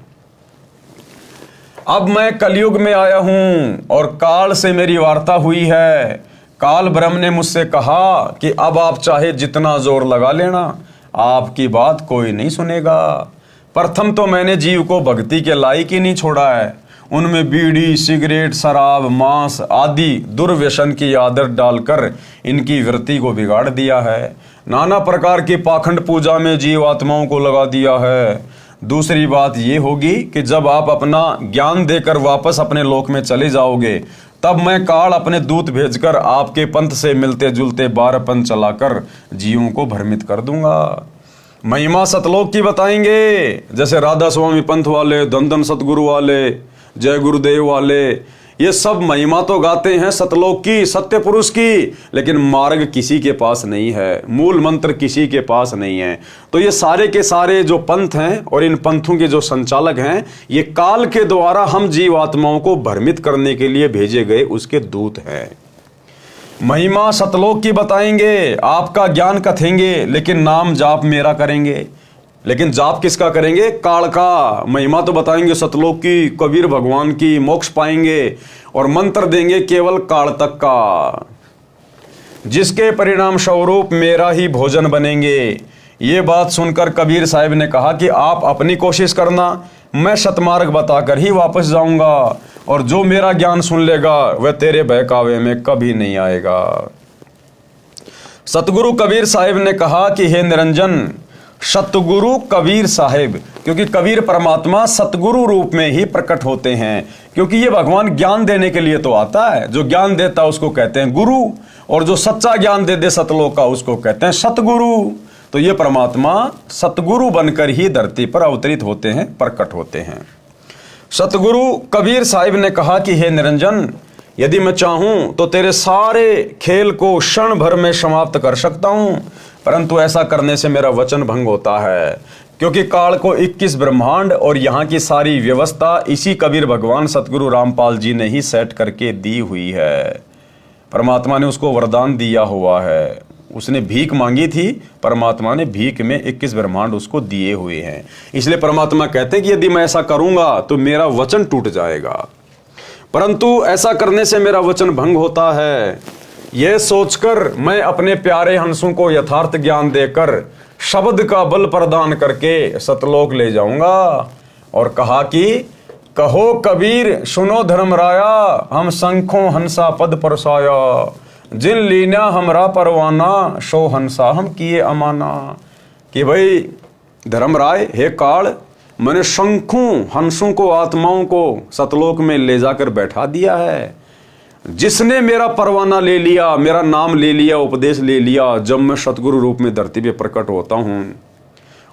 अब मैं कलयुग में आया हूं और काल से मेरी वार्ता हुई है। काल ब्रह्म ने मुझसे कहा कि अब आप चाहे जितना जोर लगा लेना, आपकी बात कोई नहीं सुनेगा। प्रथम तो मैंने जीव को भक्ति के लायक ही नहीं छोड़ा है। उनमें बीड़ी, सिगरेट, शराब, मांस आदि दुर्व्यसन की आदत डालकर इनकी वृत्ति को बिगाड़ दिया है। नाना प्रकार की पाखंड पूजा में जीव आत्माओं को लगा दिया है। दूसरी बात ये होगी कि जब आप अपना ज्ञान देकर वापस अपने लोक में चले जाओगे, तब मैं काल अपने दूत भेजकर आपके पंथ से मिलते जुलते 12 पंथ चलाकर जीवों को भ्रमित कर दूंगा। महिमा सतलोक की बताएंगे, जैसे राधा स्वामी पंथ वाले, धन सतगुरु वाले, जय गुरुदेव वाले, ये सब महिमा तो गाते हैं सतलोक की, सत्य पुरुष की, लेकिन मार्ग किसी के पास नहीं है, मूल मंत्र किसी के पास नहीं है। तो ये सारे के सारे जो पंथ हैं और इन पंथों के जो संचालक हैं, ये काल के द्वारा हम जीवात्माओं को भ्रमित करने के लिए भेजे गए उसके दूत हैं। महिमा सतलोक की बताएंगे, आपका ज्ञान कथेंगे, लेकिन नाम जाप मेरा करेंगे। लेकिन जाप किसका करेंगे? काल का। महिमा तो बताएंगे सतलोक की, कबीर भगवान की, मोक्ष पाएंगे, और मंत्र देंगे केवल काल तक का, जिसके परिणाम स्वरूप मेरा ही भोजन बनेंगे। ये बात सुनकर कबीर साहब ने कहा कि आप अपनी कोशिश करना, मैं सतमार्ग बताकर ही वापस जाऊंगा, और जो मेरा ज्ञान सुन लेगा वह तेरे बहकावे में कभी नहीं आएगा। सतगुरु कबीर साहब ने कहा कि हे निरंजन, सतगुरु कबीर साहिब, क्योंकि कबीर परमात्मा सतगुरु रूप में ही प्रकट होते हैं, क्योंकि ये भगवान ज्ञान देने के लिए तो आता है। जो ज्ञान देता है उसको कहते हैं गुरु, और जो सच्चा ज्ञान दे दे सतलोक का उसको कहते हैं सतगुरु। तो ये परमात्मा सतगुरु बनकर ही धरती पर अवतरित होते हैं, प्रकट होते हैं। सतगुरु कबीर साहिब ने कहा कि हे निरंजन, यदि मैं चाहूं तो तेरे सारे खेल को क्षण भर में समाप्त कर सकता हूं, परंतु ऐसा करने से मेरा वचन भंग होता है, क्योंकि काल को 21 ब्रह्मांड और यहाँ की सारी व्यवस्था इसी कबीर भगवान सतगुरु रामपाल जी ने ही सेट करके दी हुई है। परमात्मा ने उसको वरदान दिया हुआ है, उसने भीख मांगी थी, परमात्मा ने भीख में 21 ब्रह्मांड उसको दिए हुए हैं। इसलिए परमात्मा कहते हैं कि यदि मैं ऐसा करूंगा तो मेरा वचन टूट जाएगा, परंतु ऐसा करने से मेरा वचन भंग होता है। यह सोचकर मैं अपने प्यारे हंसों को यथार्थ ज्ञान देकर शब्द का बल प्रदान करके सतलोक ले जाऊंगा। और कहा कि कहो कबीर सुनो धर्मराया, हम शंखों हंसा पद परसाया, जिन लीना हमरा परवाना, सो हंसा हम किए अमाना। कि भाई धर्मराय, हे काल, मैंने शंखों हंसों को, आत्माओं को सतलोक में ले जाकर बैठा दिया है। जिसने मेरा परवाना ले लिया, मेरा नाम ले लिया, उपदेश ले लिया, जब मैं सतगुरु रूप में धरती पे प्रकट होता हूं,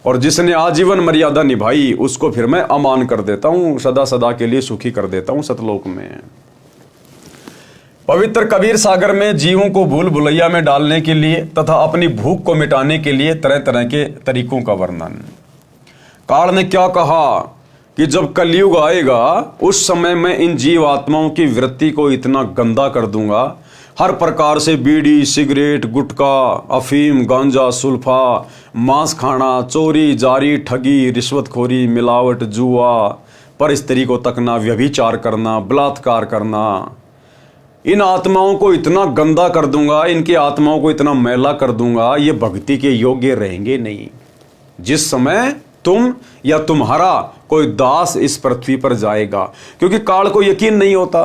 और जिसने आजीवन मर्यादा निभाई, उसको फिर मैं अमान कर देता हूं, सदा सदा के लिए सुखी कर देता हूं सतलोक में। पवित्र कबीर सागर में जीवों को भूल भुलैया में डालने के लिए तथा अपनी भूख को मिटाने के लिए तरह तरह के तरीकों का वर्णन। काल ने क्या कहा कि जब कलयुग आएगा उस समय मैं इन जीव आत्माओं की वृत्ति को इतना गंदा कर दूंगा, हर प्रकार से बीड़ी, सिगरेट, गुटखा, अफीम, गांजा, सुल्फा, मांस खाना, चोरी, जारी, ठगी, रिश्वतखोरी, मिलावट, जुआ, पर स्त्री को तकना, व्यभिचार करना, बलात्कार करना, इन आत्माओं को इतना गंदा कर दूंगा, इनकी आत्माओं को इतना मैला कर दूंगा, ये भक्ति के योग्य रहेंगे नहीं। जिस समय तुम या तुम्हारा कोई दास इस पृथ्वी पर जाएगा, क्योंकि काल को यकीन नहीं होता,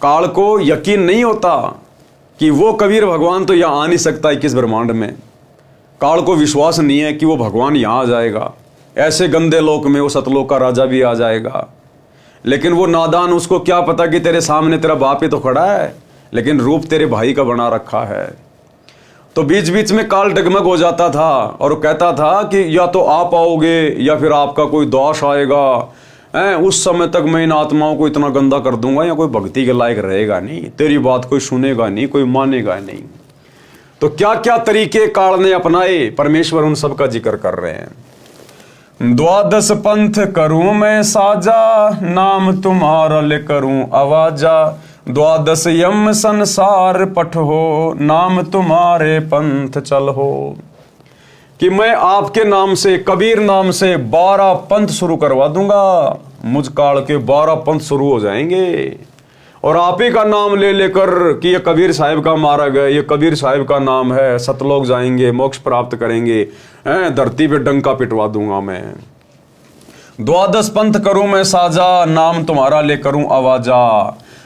काल को यकीन नहीं होता कि वो कबीर भगवान तो यहां आ नहीं सकता 21 ब्रह्मांड में। काल को विश्वास नहीं है कि वो भगवान यहां आ जाएगा, ऐसे गंदे लोक में वो सतलोक का राजा भी आ जाएगा। लेकिन वो नादान, उसको क्या पता कि तेरे सामने तेरा बाप ही तो खड़ा है, लेकिन रूप तेरे भाई का बना रखा है। तो बीच बीच में काल डगमग हो जाता था और कहता था कि या तो आप आओगे या फिर आपका कोई दोष आएगा, उस समय तक मैं इन आत्माओं को इतना गंदा कर दूंगा, या कोई भक्ति के लायक रहेगा नहीं, तेरी बात कोई सुनेगा नहीं, कोई मानेगा नहीं। तो क्या क्या तरीके काल ने अपनाए, परमेश्वर उन सब का जिक्र कर रहे हैं। 12 पंथ करूं मैं साजा, नाम तुम्हारा ले करूं आवाजा, 12 यम संसार पठ हो, नाम तुम्हारे पंथ चल हो। कि मैं आपके नाम से, कबीर नाम से 12 पंथ शुरू करवा दूंगा, मुझ काल के 12 पंथ शुरू हो जाएंगे। और आप ही का नाम ले लेकर कि ये कबीर साहिब का मार्ग है, ये कबीर साहिब का नाम है, सतलोक जाएंगे, मोक्ष प्राप्त करेंगे, धरती पे डंका पिटवा दूंगा मैं। 12 पंथ करूं मैं साजा, नाम तुम्हारा ले करूं आवाजा।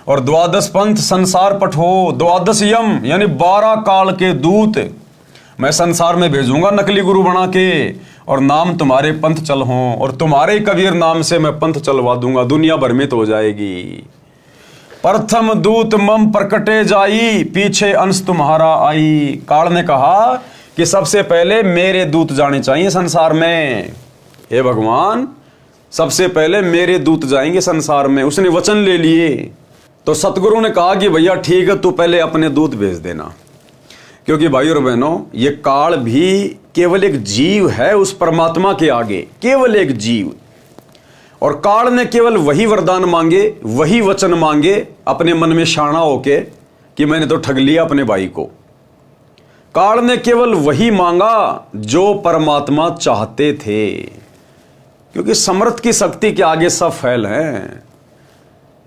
और 12 पंथ संसार पठो, 12 यम यानी 12 काल के दूत मैं संसार में भेजूंगा नकली गुरु बना के, और नाम तुम्हारे पंथ चल हों, और तुम्हारे कबीर नाम से मैं पंथ चलवा दूंगा, दुनिया भ्रमित हो जाएगी। प्रथम दूत मम प्रकटे जाई, पीछे अंश तुम्हारा आई। काल ने कहा कि सबसे पहले मेरे दूत जाने चाहिए संसार में। हे भगवान, सबसे पहले मेरे दूत जाएंगे संसार में। उसने वचन ले लिए। तो सतगुरु ने कहा कि भैया ठीक है, तू पहले अपने दूत भेज देना, क्योंकि भाई और बहनों, ये काल भी केवल एक जीव है उस परमात्मा के आगे, केवल एक जीव। और काल ने केवल वही वरदान मांगे, वही वचन मांगे अपने मन में शाना होके कि मैंने तो ठग लिया अपने भाई को। काल ने केवल वही मांगा जो परमात्मा चाहते थे, क्योंकि समर्थ की शक्ति के आगे सब फैल हैं।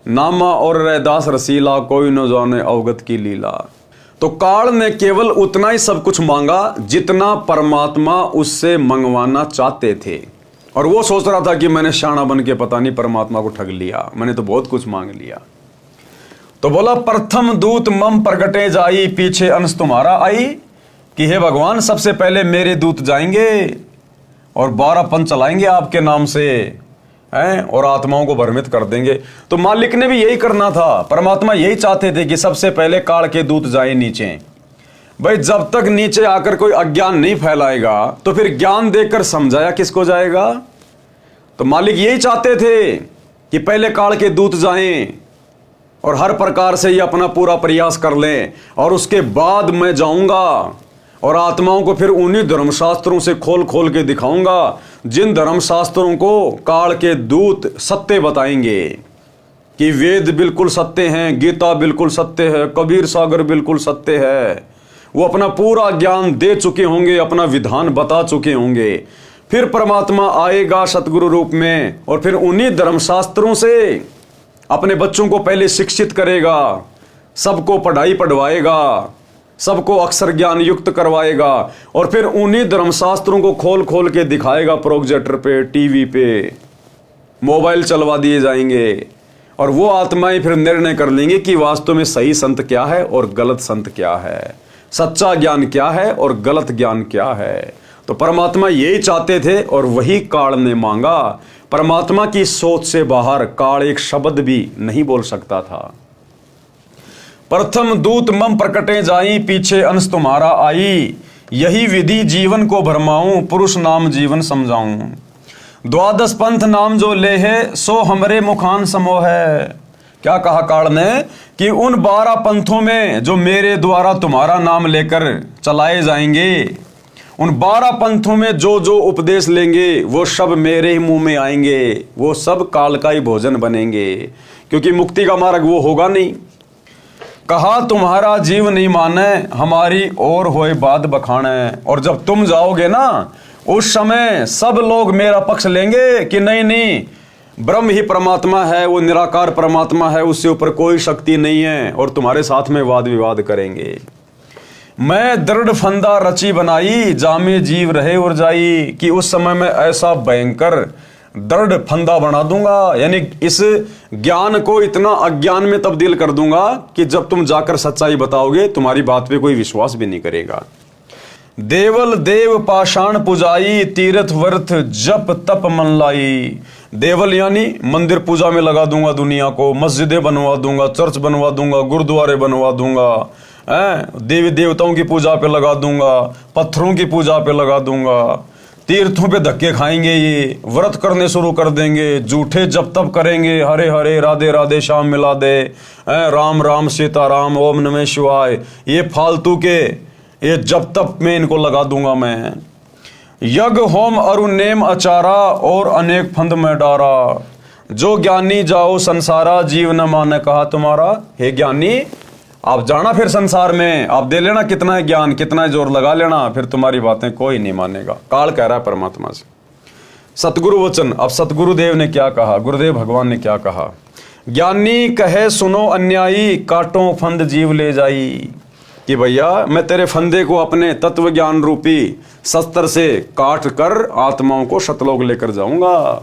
नामा और रैदास रसीला, कोई न जाने अवगत की लीला। तो काल ने केवल उतना ही सब कुछ मांगा जितना परमात्मा उससे मंगवाना चाहते थे। और वो सोच रहा था कि मैंने शाना बन के पता नहीं परमात्मा को ठग लिया, मैंने तो बहुत कुछ मांग लिया। तो बोला प्रथम दूत मम प्रगटे जाई, पीछे अंश तुम्हारा आई। कि हे भगवान, सबसे पहले मेरे दूत जाएंगे और 12 पंथ चलाएंगे आपके नाम से हैं, और आत्माओं को भ्रमित कर देंगे। तो मालिक ने भी यही करना था, परमात्मा यही चाहते थे कि सबसे पहले काल के दूत जाए नीचे। भाई जब तक नीचे आकर कोई अज्ञान नहीं फैलाएगा तो फिर ज्ञान देकर समझाया किसको जाएगा। तो मालिक यही चाहते थे कि पहले काल के दूत जाएं और हर प्रकार से ये अपना पूरा प्रयास कर लें, और उसके बाद मैं जाऊंगा और आत्माओं को फिर उन्हीं धर्मशास्त्रों से खोल खोल के दिखाऊंगा जिन धर्मशास्त्रों को काल के दूत सत्य बताएंगे कि वेद बिल्कुल सत्य हैं, गीता बिल्कुल सत्य है, कबीर सागर बिल्कुल सत्य है। वो अपना पूरा ज्ञान दे चुके होंगे, अपना विधान बता चुके होंगे। फिर परमात्मा आएगा सतगुरु रूप में और फिर उन्हीं धर्मशास्त्रों से अपने बच्चों को पहले शिक्षित करेगा, सबको पढ़ाई पढ़वाएगा, सबको अक्षर ज्ञान युक्त करवाएगा, और फिर उन्हीं धर्मशास्त्रों को खोल खोल के दिखाएगा। प्रोजेक्टर पे, टीवी पे, मोबाइल चलवा दिए जाएंगे, और वो आत्माएं फिर निर्णय कर लेंगे कि वास्तव में सही संत क्या है और गलत संत क्या है, सच्चा ज्ञान क्या है और गलत ज्ञान क्या है। तो परमात्मा यही चाहते थे और वही काल ने मांगा। परमात्मा की सोच से बाहर काल एक शब्द भी नहीं बोल सकता था। प्रथम दूत मम प्रकटे जाई, पीछे अंश तुम्हारा आई। यही विधि जीवन को भरमाऊं, पुरुष नाम जीवन समझाऊं। 12 पंथ नाम जो ले है, सो हमरे मुखान समोह है। क्या कहा काल ने कि उन 12 पंथों में जो मेरे द्वारा तुम्हारा नाम लेकर चलाए जाएंगे, उन 12 पंथों में जो जो उपदेश लेंगे वो सब मेरे ही मुंह में आएंगे, वो सब काल का ही भोजन बनेंगे, क्योंकि मुक्ति का मार्ग वो होगा नहीं। कहा तुम्हारा जीव नहीं माने, हमारी और होए बात बखाने। और जब तुम जाओगे ना, उस समय सब लोग मेरा पक्ष लेंगे कि नहीं नहीं, ब्रह्म ही परमात्मा है, वो निराकार परमात्मा है, उससे ऊपर कोई शक्ति नहीं है, और तुम्हारे साथ में वाद विवाद करेंगे। मैं दृढ़ फंदा रची बनाई, जामे जीव रहे और जाई। कि उस समय में ऐसा भयंकर दृढ़ फंदा बना दूंगा, यानी इस ज्ञान को इतना अज्ञान में तब्दील कर दूंगा कि जब तुम जाकर सच्चाई बताओगे तुम्हारी बात पे कोई विश्वास भी नहीं करेगा। देवल देव पाषाण पुजाई, तीर्थ वर्थ जप तप मन लाई। देवल यानी मंदिर पूजा में लगा दूंगा दुनिया को, मस्जिदें बनवा दूंगा, चर्च बनवा दूंगा, गुरुद्वारे बनवा दूंगा, देवी देवताओं की पूजा पे लगा दूंगा, पत्थरों की पूजा पे लगा दूंगा, तीर्थों पे धक्के खाएंगे, ये व्रत करने शुरू कर देंगे, झूठे जप तप करेंगे, हरे हरे राधे राधे श्याम मिला दे, राम राम सीताराम ओम नमः शिवाय, ये फालतू के ये जप तप में इनको लगा दूंगा मैं। यज्ञ होम अरु नेम अचारा, और अनेक फंद में डारा। जो ज्ञानी जाओ संसारा, जीव न माने कहा तुम्हारा। हे ज्ञानी, आप जाना फिर संसार में, आप दे लेना कितना है ज्ञान, कितना है जोर लगा लेना, फिर तुम्हारी बातें कोई नहीं मानेगा। काल कह रहा है परमात्मा से। सतगुरु वचन। अब सतगुरुदेव ने क्या कहा, गुरुदेव भगवान ने क्या कहा, ज्ञानी कहे सुनो अन्यायी, काटो फंद जीव ले जाई। कि भैया मैं तेरे फंदे को अपने तत्व ज्ञान रूपी शस्त्र से काट कर आत्माओं को सतलोक लेकर जाऊंगा।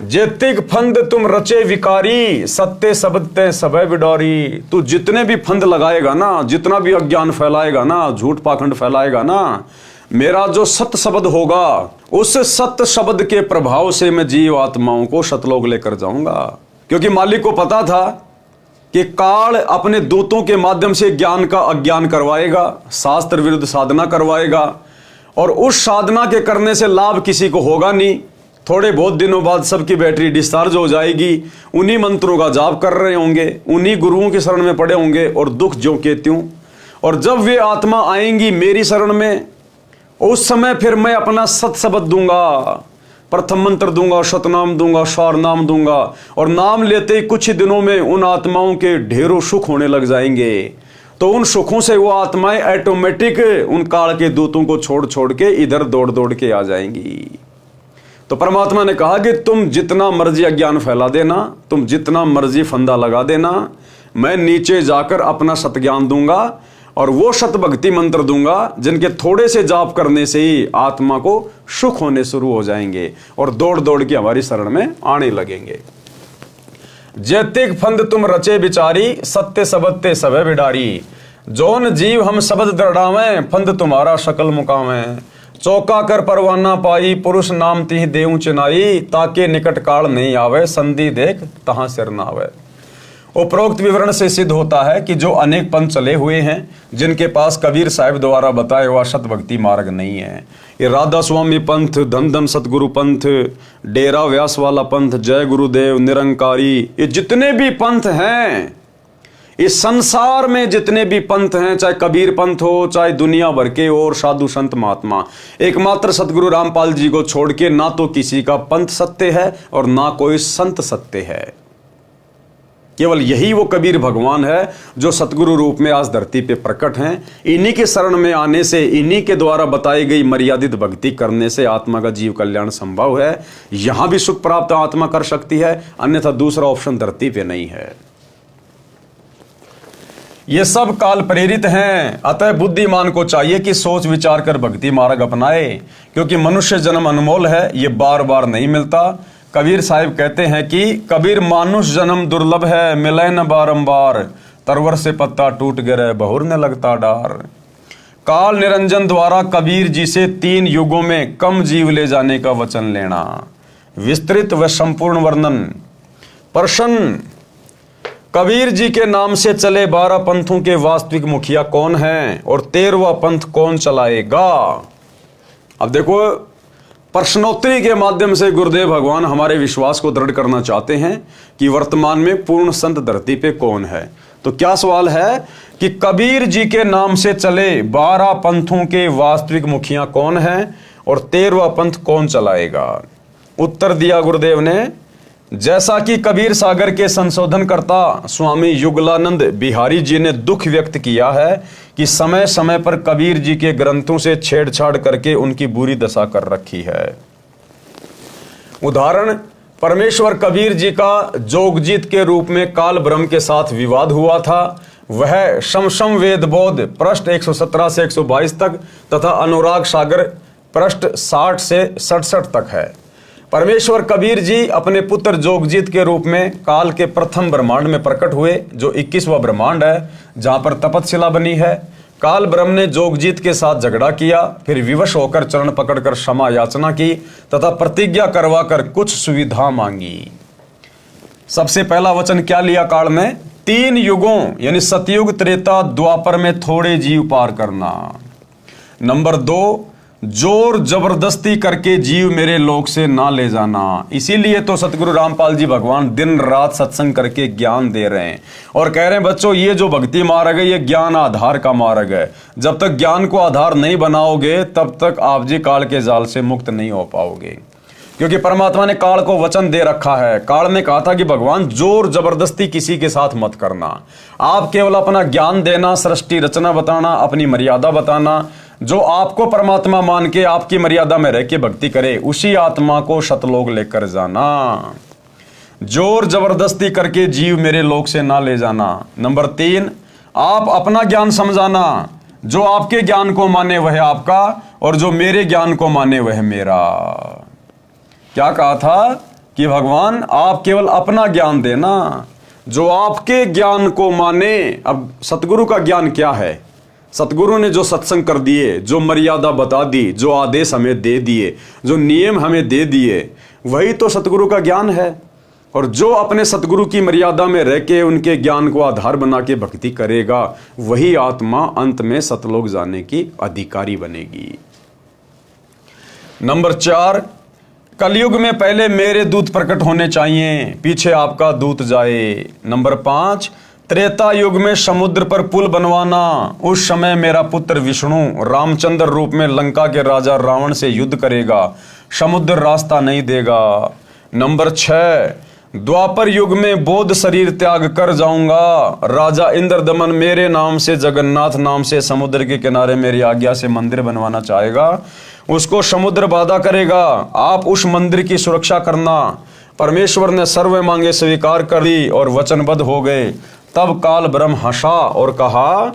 जेतिक फंद तुम रचे विकारी, सत्य शब्द ते सबे बिडौरी। तू जितने भी फंद लगाएगा ना, जितना भी अज्ञान फैलाएगा ना, झूठ पाखंड फैलाएगा ना, मेरा जो सत्य शब्द होगा, उस सत्य शब्द के प्रभाव से मैं जीव आत्माओं को सतलोक लेकर जाऊंगा। क्योंकि मालिक को पता था कि काल अपने दूतों के माध्यम से ज्ञान का अज्ञान करवाएगा, शास्त्र विरुद्ध साधना करवाएगा, और उस साधना के करने से लाभ किसी को होगा नहीं। थोड़े बहुत दिनों बाद सबकी बैटरी डिस्चार्ज हो जाएगी, उन्हीं मंत्रों का जाप कर रहे होंगे, उन्हीं गुरुओं की शरण में पड़े होंगे, और दुख ज्यों के त्यों। और जब वे आत्मा आएंगी मेरी शरण में, उस समय फिर मैं अपना सत शब्द दूंगा, प्रथम मंत्र दूंगा, सतनाम दूंगा, स्वार नाम दूंगा, और नाम लेते ही कुछ ही दिनों में उन आत्माओं के ढेरों सुख होने लग जाएंगे। तो उन सुखों से वो आत्माएं ऑटोमेटिक उन काल के दूतों को छोड़ छोड़ के इधर दौड़ दौड़ के आ जाएंगी। तो परमात्मा ने कहा कि तुम जितना मर्जी अज्ञान फैला देना, तुम जितना मर्जी फंदा लगा देना, मैं नीचे जाकर अपना सतज्ञान दूंगा, और वो सत भक्ति मंत्र दूंगा जिनके थोड़े से जाप करने से ही आत्मा को सुख होने शुरू हो जाएंगे और दौड़ दौड़ के हमारी शरण में आने लगेंगे। जैतिक फंद तुम रचे बिचारी, सत्य शब्द ते सबे बिडारी। जौन जीव हम शब्द दृढ़ावें, फंद तुम्हारा सकल मुकावें। चौका कर परवाना पाई, पुरुष नाम तिह देऊ चिनाई। ताके निकट काल नहीं आवे, संधि देख तहां सिर न आवे। उपरोक्त विवरण से सिद्ध होता है कि जो अनेक पंथ चले हुए हैं, जिनके पास कबीर साहिब द्वारा बताया हुआ सत भक्ति मार्ग नहीं है, ये राधा स्वामी पंथ, धन धन सतगुरु पंथ, डेरा व्यास वाला पंथ, जय गुरुदेव, निरंकारी, ये जितने भी पंथ हैं, इस संसार में जितने भी पंथ हैं, चाहे कबीर पंथ हो, चाहे दुनिया भर के और साधु संत महात्मा, एकमात्र सतगुरु रामपाल जी को छोड़ के ना तो किसी का पंथ सत्य है और ना कोई संत सत्य है। केवल यही वो कबीर भगवान है जो सतगुरु रूप में आज धरती पे प्रकट हैं। इन्हीं के शरण में आने से, इन्हीं के द्वारा बताई गई मर्यादित भक्ति करने से आत्मा का जीव कल्याण संभव है। यहां भी सुख प्राप्त आत्मा कर सकती है, अन्यथा दूसरा ऑप्शन धरती पे नहीं है। ये सब काल प्रेरित हैं, अतः बुद्धिमान को चाहिए कि सोच विचार कर भक्ति मार्ग अपनाए, क्योंकि मनुष्य जन्म अनमोल है, ये बार बार नहीं मिलता। कबीर साहिब कहते हैं कि कबीर मानुष जन्म दुर्लभ है, मिले न बारंबार, तरवर से पत्ता टूट गिरे बहुर न लगता डार। काल निरंजन द्वारा कबीर जी से 3 युगों में कम जीव ले जाने का वचन लेना। विस्तृत व संपूर्ण वर्णन। प्रश्न, कबीर जी के नाम से चले 12 पंथों के वास्तविक मुखिया कौन हैं और 13वां पंथ कौन चलाएगा? अब देखो, प्रश्नोत्तरी के माध्यम से गुरुदेव भगवान हमारे विश्वास को दृढ़ करना चाहते हैं कि वर्तमान में पूर्ण संत धरती पे कौन है। तो क्या सवाल है कि कबीर जी के नाम से चले 12 पंथों के वास्तविक मुखिया कौन हैं और 13वां पंथ कौन चलाएगा? उत्तर दिया गुरुदेव ने, जैसा कि कबीर सागर के संशोधनकर्ता स्वामी युगलानंद बिहारी जी ने दुख व्यक्त किया है कि समय समय पर कबीर जी के ग्रंथों से छेड़छाड़ करके उनकी बुरी दशा कर रखी है। उदाहरण, परमेश्वर कबीर जी का जोगजीत के रूप में काल ब्रह्म के साथ विवाद हुआ था, वह शमशम वेद बोध पृष्ठ 117 से 122 तक तथा अनुराग सागर पृष्ठ 60 से 67 तक है। परमेश्वर कबीर जी अपने पुत्र जोगजीत के रूप में काल के प्रथम ब्रह्मांड में प्रकट हुए, जो 21वां ब्रह्मांड है, जहां पर तपतशिला बनी है। काल ब्रह्म ने जोगजीत के साथ झगड़ा किया, फिर विवश होकर चरण पकड़कर क्षमा याचना की तथा प्रतिज्ञा करवाकर कुछ सुविधा मांगी। सबसे पहला वचन क्या लिया काल ने? 3 युगों यानी सतयुग, त्रेता, द्वापर में थोड़े जीव पार करना। नंबर 2, जोर जबरदस्ती करके जीव मेरे लोक से ना ले जाना। इसीलिए तो सतगुरु रामपाल जी भगवान दिन रात सत्संग करके ज्ञान दे रहे हैं और कह रहे हैं, बच्चों ये जो भक्ति मार्ग है ये ज्ञान आधार का मार्ग है। जब तक ज्ञान को आधार नहीं बनाओगे तब तक आप जी काल के जाल से मुक्त नहीं हो पाओगे, क्योंकि परमात्मा ने काल को वचन दे रखा है। काल ने कहा था कि भगवान जोर जबरदस्ती किसी के साथ मत करना, आप केवल अपना ज्ञान देना, सृष्टि रचना बताना, अपनी मर्यादा बताना, जो आपको परमात्मा मान के आपकी मर्यादा में रह के भक्ति करे, उसी आत्मा को सतलोक लेकर जाना। जोर जबरदस्ती करके जीव मेरे लोक से ना ले जाना। नंबर 3, आप अपना ज्ञान समझाना। जो आपके ज्ञान को माने वह आपका, और जो मेरे ज्ञान को माने वह मेरा। क्या कहा था कि भगवान आप केवल अपना ज्ञान देना, जो आपके ज्ञान को माने। अब सतगुरु का ज्ञान क्या है? सतगुरु ने जो सत्संग कर दिए, जो मर्यादा बता दी, जो आदेश हमें दे दिए, जो नियम हमें दे दिए, वही तो सतगुरु का ज्ञान है। और जो अपने सतगुरु की मर्यादा में रह के उनके ज्ञान को आधार बना के भक्ति करेगा, वही आत्मा अंत में सतलोक जाने की अधिकारी बनेगी। नंबर 4, कलयुग में पहले मेरे दूत प्रकट होने चाहिए, पीछे आपका दूत जाए। नंबर 5, त्रेता युग में समुद्र पर पुल बनवाना। उस समय मेरा पुत्र विष्णु रामचंद्र रूप में लंका के राजा रावण से युद्ध करेगा, समुद्र रास्ता नहीं देगा। नंबर 6, द्वापर युग में बौद्ध शरीर त्याग कर जाऊंगा, राजा इंद्रदमन मेरे नाम से, जगन्नाथ नाम से समुद्र के किनारे मेरी आज्ञा से मंदिर बनवाना चाहेगा, उसको समुद्र बाधा करेगा। आप उस मंदिर की सुरक्षा करना। परमेश्वर ने सर्व मांगे स्वीकार कर दी और वचनबद्ध हो गए। तब काल ब्रह्म हंसा और कहा,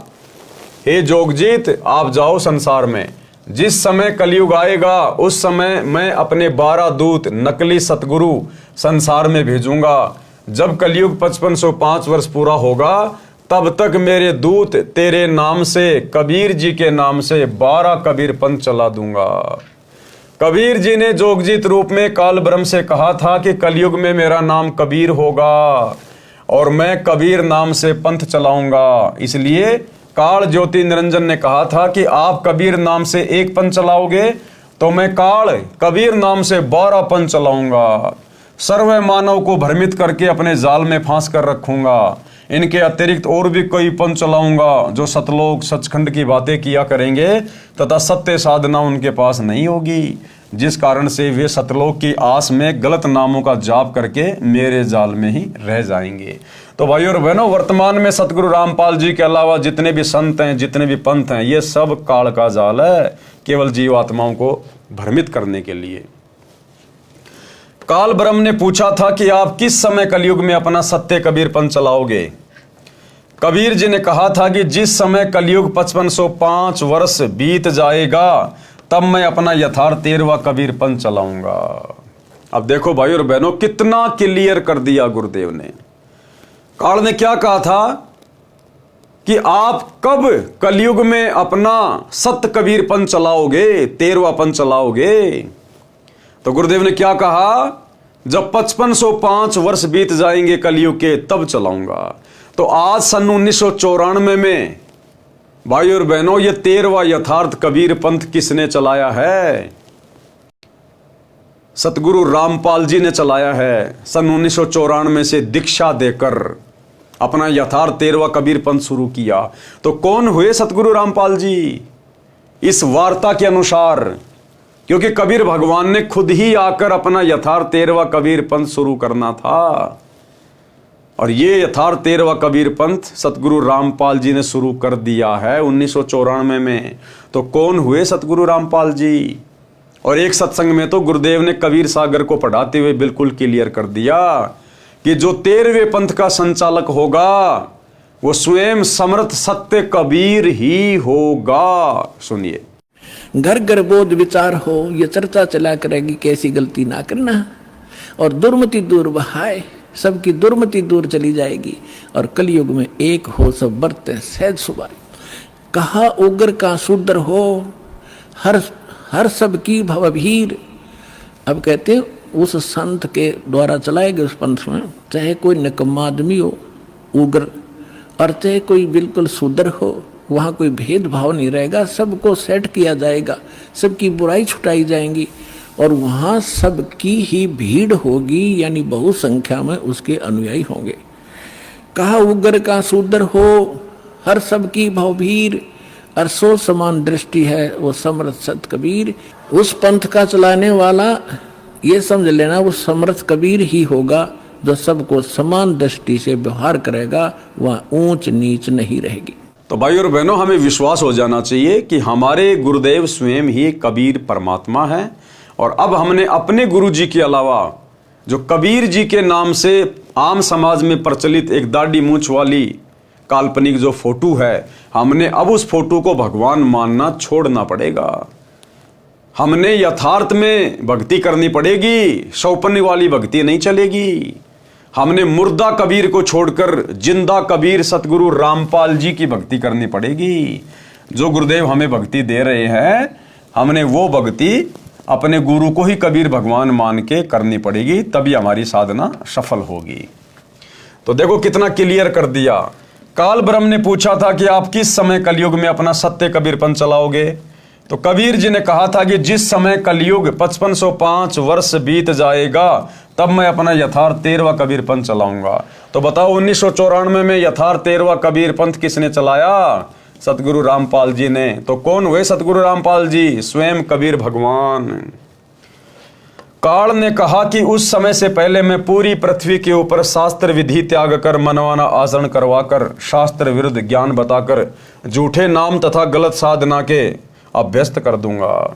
हे जोगजीत, आप जाओ संसार में। जिस समय कलयुग आएगा उस समय मैं अपने 12 दूत नकली सतगुरु संसार में भेजूंगा। जब कलयुग 5505 वर्ष पूरा होगा, तब तक मेरे दूत तेरे नाम से, कबीर जी के नाम से 12 कबीर पंथ चला दूंगा। कबीर जी ने जोगजीत रूप में काल ब्रह्म से कहा था कि कलयुग में मेरा नाम कबीर होगा और मैं कबीर नाम से पंथ चलाऊंगा। इसलिए काल ज्योति निरंजन ने कहा था कि आप कबीर नाम से एक पंथ चलाओगे तो मैं काल कबीर नाम से 12 पंथ चलाऊंगा। सर्व मानव को भ्रमित करके अपने जाल में फांस कर रखूंगा। इनके अतिरिक्त और भी कई पंथ चलाऊंगा जो सतलोक सचखंड की बातें किया करेंगे तथा सत्य साधना उनके पास नहीं होगी, जिस कारण से वे सतलोक की आस में गलत नामों का जाप करके मेरे जाल में ही रह जाएंगे। तो भाइयों और बहनों, वर्तमान में सतगुरु रामपाल जी के अलावा जितने भी संत हैं, जितने भी पंथ हैं, ये सब काल का जाल है, केवल जीवात्माओं को भ्रमित करने के लिए। काल ब्रह्म ने पूछा था कि आप किस समय कलयुग में अपना सत्य कबीर पंथ चलाओगे। कबीर जी ने कहा था कि जिस समय कलयुग 5505 वर्ष बीत जाएगा तब मैं अपना यथार्थ 13वां कबीर पंथ चलाऊंगा। अब देखो भाई और बहनों, कितना क्लियर कर दिया गुरुदेव ने। काल ने क्या कहा था कि आप कब कलयुग में अपना सत्य कबीर पंथ चलाओगे, 13वां पंथ चलाओगे। तो गुरुदेव ने क्या कहा, जब 5505 वर्ष बीत जाएंगे कलयुग के तब चलाऊंगा। तो आज सन 1994 में भाई और बहनों, ये 13वां यथार्थ कबीर पंथ किसने चलाया है? सतगुरु रामपाल जी ने चलाया है। सन 1994 से दीक्षा देकर अपना यथार्थ 13वां कबीर पंथ शुरू किया। तो कौन हुए सतगुरु रामपाल जी? इस वार्ता के अनुसार, क्योंकि कबीर भगवान ने खुद ही आकर अपना यथार्थ 13वां कबीर पंथ शुरू करना था, और ये यथार्थ 13वां कबीर पंथ सतगुरु रामपाल जी ने शुरू कर दिया है 1994 में। तो कौन हुए सतगुरु रामपाल जी? और एक सत्संग में तो गुरुदेव ने कबीर सागर को पढ़ाते हुए बिल्कुल क्लियर कर दिया कि जो 13वें पंथ का संचालक होगा वो स्वयं समर्थ सत्य कबीर ही होगा। सुनिए, घर घर बोध विचार हो, ये चर्चा चला करेगी कैसी गलती ना करना, और दुर्मति दूर बहाए, सबकी दुर्मति दूर चली जाएगी, और कलयुग में एक हो सब बरते सहज सुबाई। कहा उग्र का शूद्र हो, हर सब की भवभीर। अब कहते हैं उस संत के द्वारा चलाए गए उस पंथ में चाहे कोई निकम्मा आदमी हो उग्र, और चाहे कोई बिल्कुल शूद्र हो, वहाँ कोई भेदभाव नहीं रहेगा, सबको सेट किया जाएगा, सबकी बुराई छुटाई जाएंगी, और वहाँ सबकी ही भीड़ होगी, यानी बहु संख्या में उसके अनुयायी होंगे। कहा उग्र का शूद्र हो, हर सबकी भवभीर, और सो समान दृष्टि है वो समर्थ सत कबीर। उस पंथ का चलाने वाला ये समझ लेना वो समर्थ कबीर ही होगा, जो सबको समान दृष्टि से व्यवहार करेगा, वहाँ ऊंच नीच नहीं रहेगी। तो भाई और बहनों, हमें विश्वास हो जाना चाहिए कि हमारे गुरुदेव स्वयं ही कबीर परमात्मा है। और अब हमने अपने गुरु जी के अलावा जो कबीर जी के नाम से आम समाज में प्रचलित एक दाढ़ी मूंछ वाली काल्पनिक जो फोटो है, हमने अब उस फोटो को भगवान मानना छोड़ना पड़ेगा। हमने यथार्थ में भक्ति करनी पड़ेगी, सौपन्य वाली भक्ति नहीं चलेगी। हमने मुर्दा कबीर को छोड़कर जिंदा कबीर सतगुरु रामपाल जी की भक्ति करनी पड़ेगी। जो गुरुदेव हमें भक्ति दे रहे हैं, हमने वो भक्ति अपने गुरु को ही कबीर भगवान मान के करनी पड़ेगी, तभी हमारी साधना सफल होगी। तो देखो कितना क्लियर कर दिया। काल ब्रह्म ने पूछा था कि आप किस समय कलयुग में अपना सत्य कबीरपन चलाओगे। तो कबीर जी ने कहा था कि जिस समय कलयुग 5505 वर्ष बीत जाएगा, तब मैं अपना यथार्थ 13वां कबीरपंथ चलाऊंगा। तो बताओ 1994 में यथार्थ 13वां कबीरपंथ किसने चलाया? सतगुरु रामपाल जी ने। तो कौन हुए सतगुरु रामपाल जी? स्वयं कबीर भगवान। काल ने कहा कि उस समय से पहले मैं पूरी पृथ्वी के ऊपर शास्त्र विधि त्याग कर, मनवाना आचरण करवाकर, शास्त्र विरुद्ध ज्ञान बताकर, झूठे नाम तथा गलत साधना के अभ्यस्त कर दूंगा।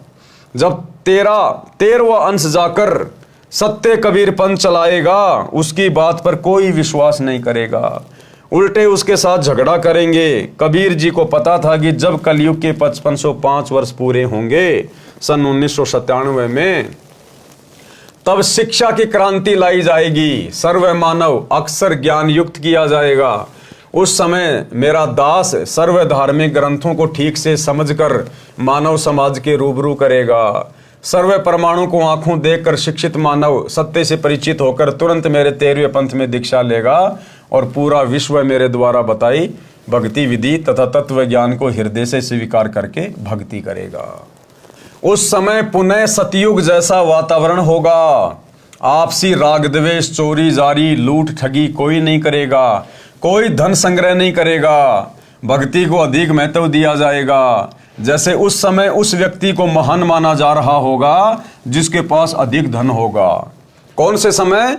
जब 13वां अंश जाकर सत्य कबीरपंथ चलाएगा, उसकी बात पर कोई विश्वास नहीं करेगा, उल्टे उसके साथ झगड़ा करेंगे। कबीर जी को पता था कि जब कलयुग के 5505 वर्ष पूरे होंगे सन 1997 में, तब शिक्षा की क्रांति लाई जाएगी, सर्व मानव अक्षर ज्ञान युक्त किया जाएगा। उस समय मेरा दास सर्व धार्मिक ग्रंथों को ठीक से समझकर मानव समाज के रूबरू करेगा। सर्व परमाणु को आंखों देखकर शिक्षित मानव सत्य से परिचित होकर तुरंत मेरे 13वें पंथ में दीक्षा लेगा और पूरा विश्व मेरे द्वारा बताई भक्ति विधि तथा तत्व ज्ञान को हृदय से स्वीकार करके भक्ति करेगा। उस समय पुनः सतयुग जैसा वातावरण होगा। आपसी राग द्वेष, चोरी जारी, लूट ठगी कोई नहीं करेगा, कोई धन संग्रह नहीं करेगा, भक्ति को अधिक महत्व दिया जाएगा। जैसे उस समय उस व्यक्ति को महान माना जा रहा होगा जिसके पास अधिक धन होगा। कौन से समय?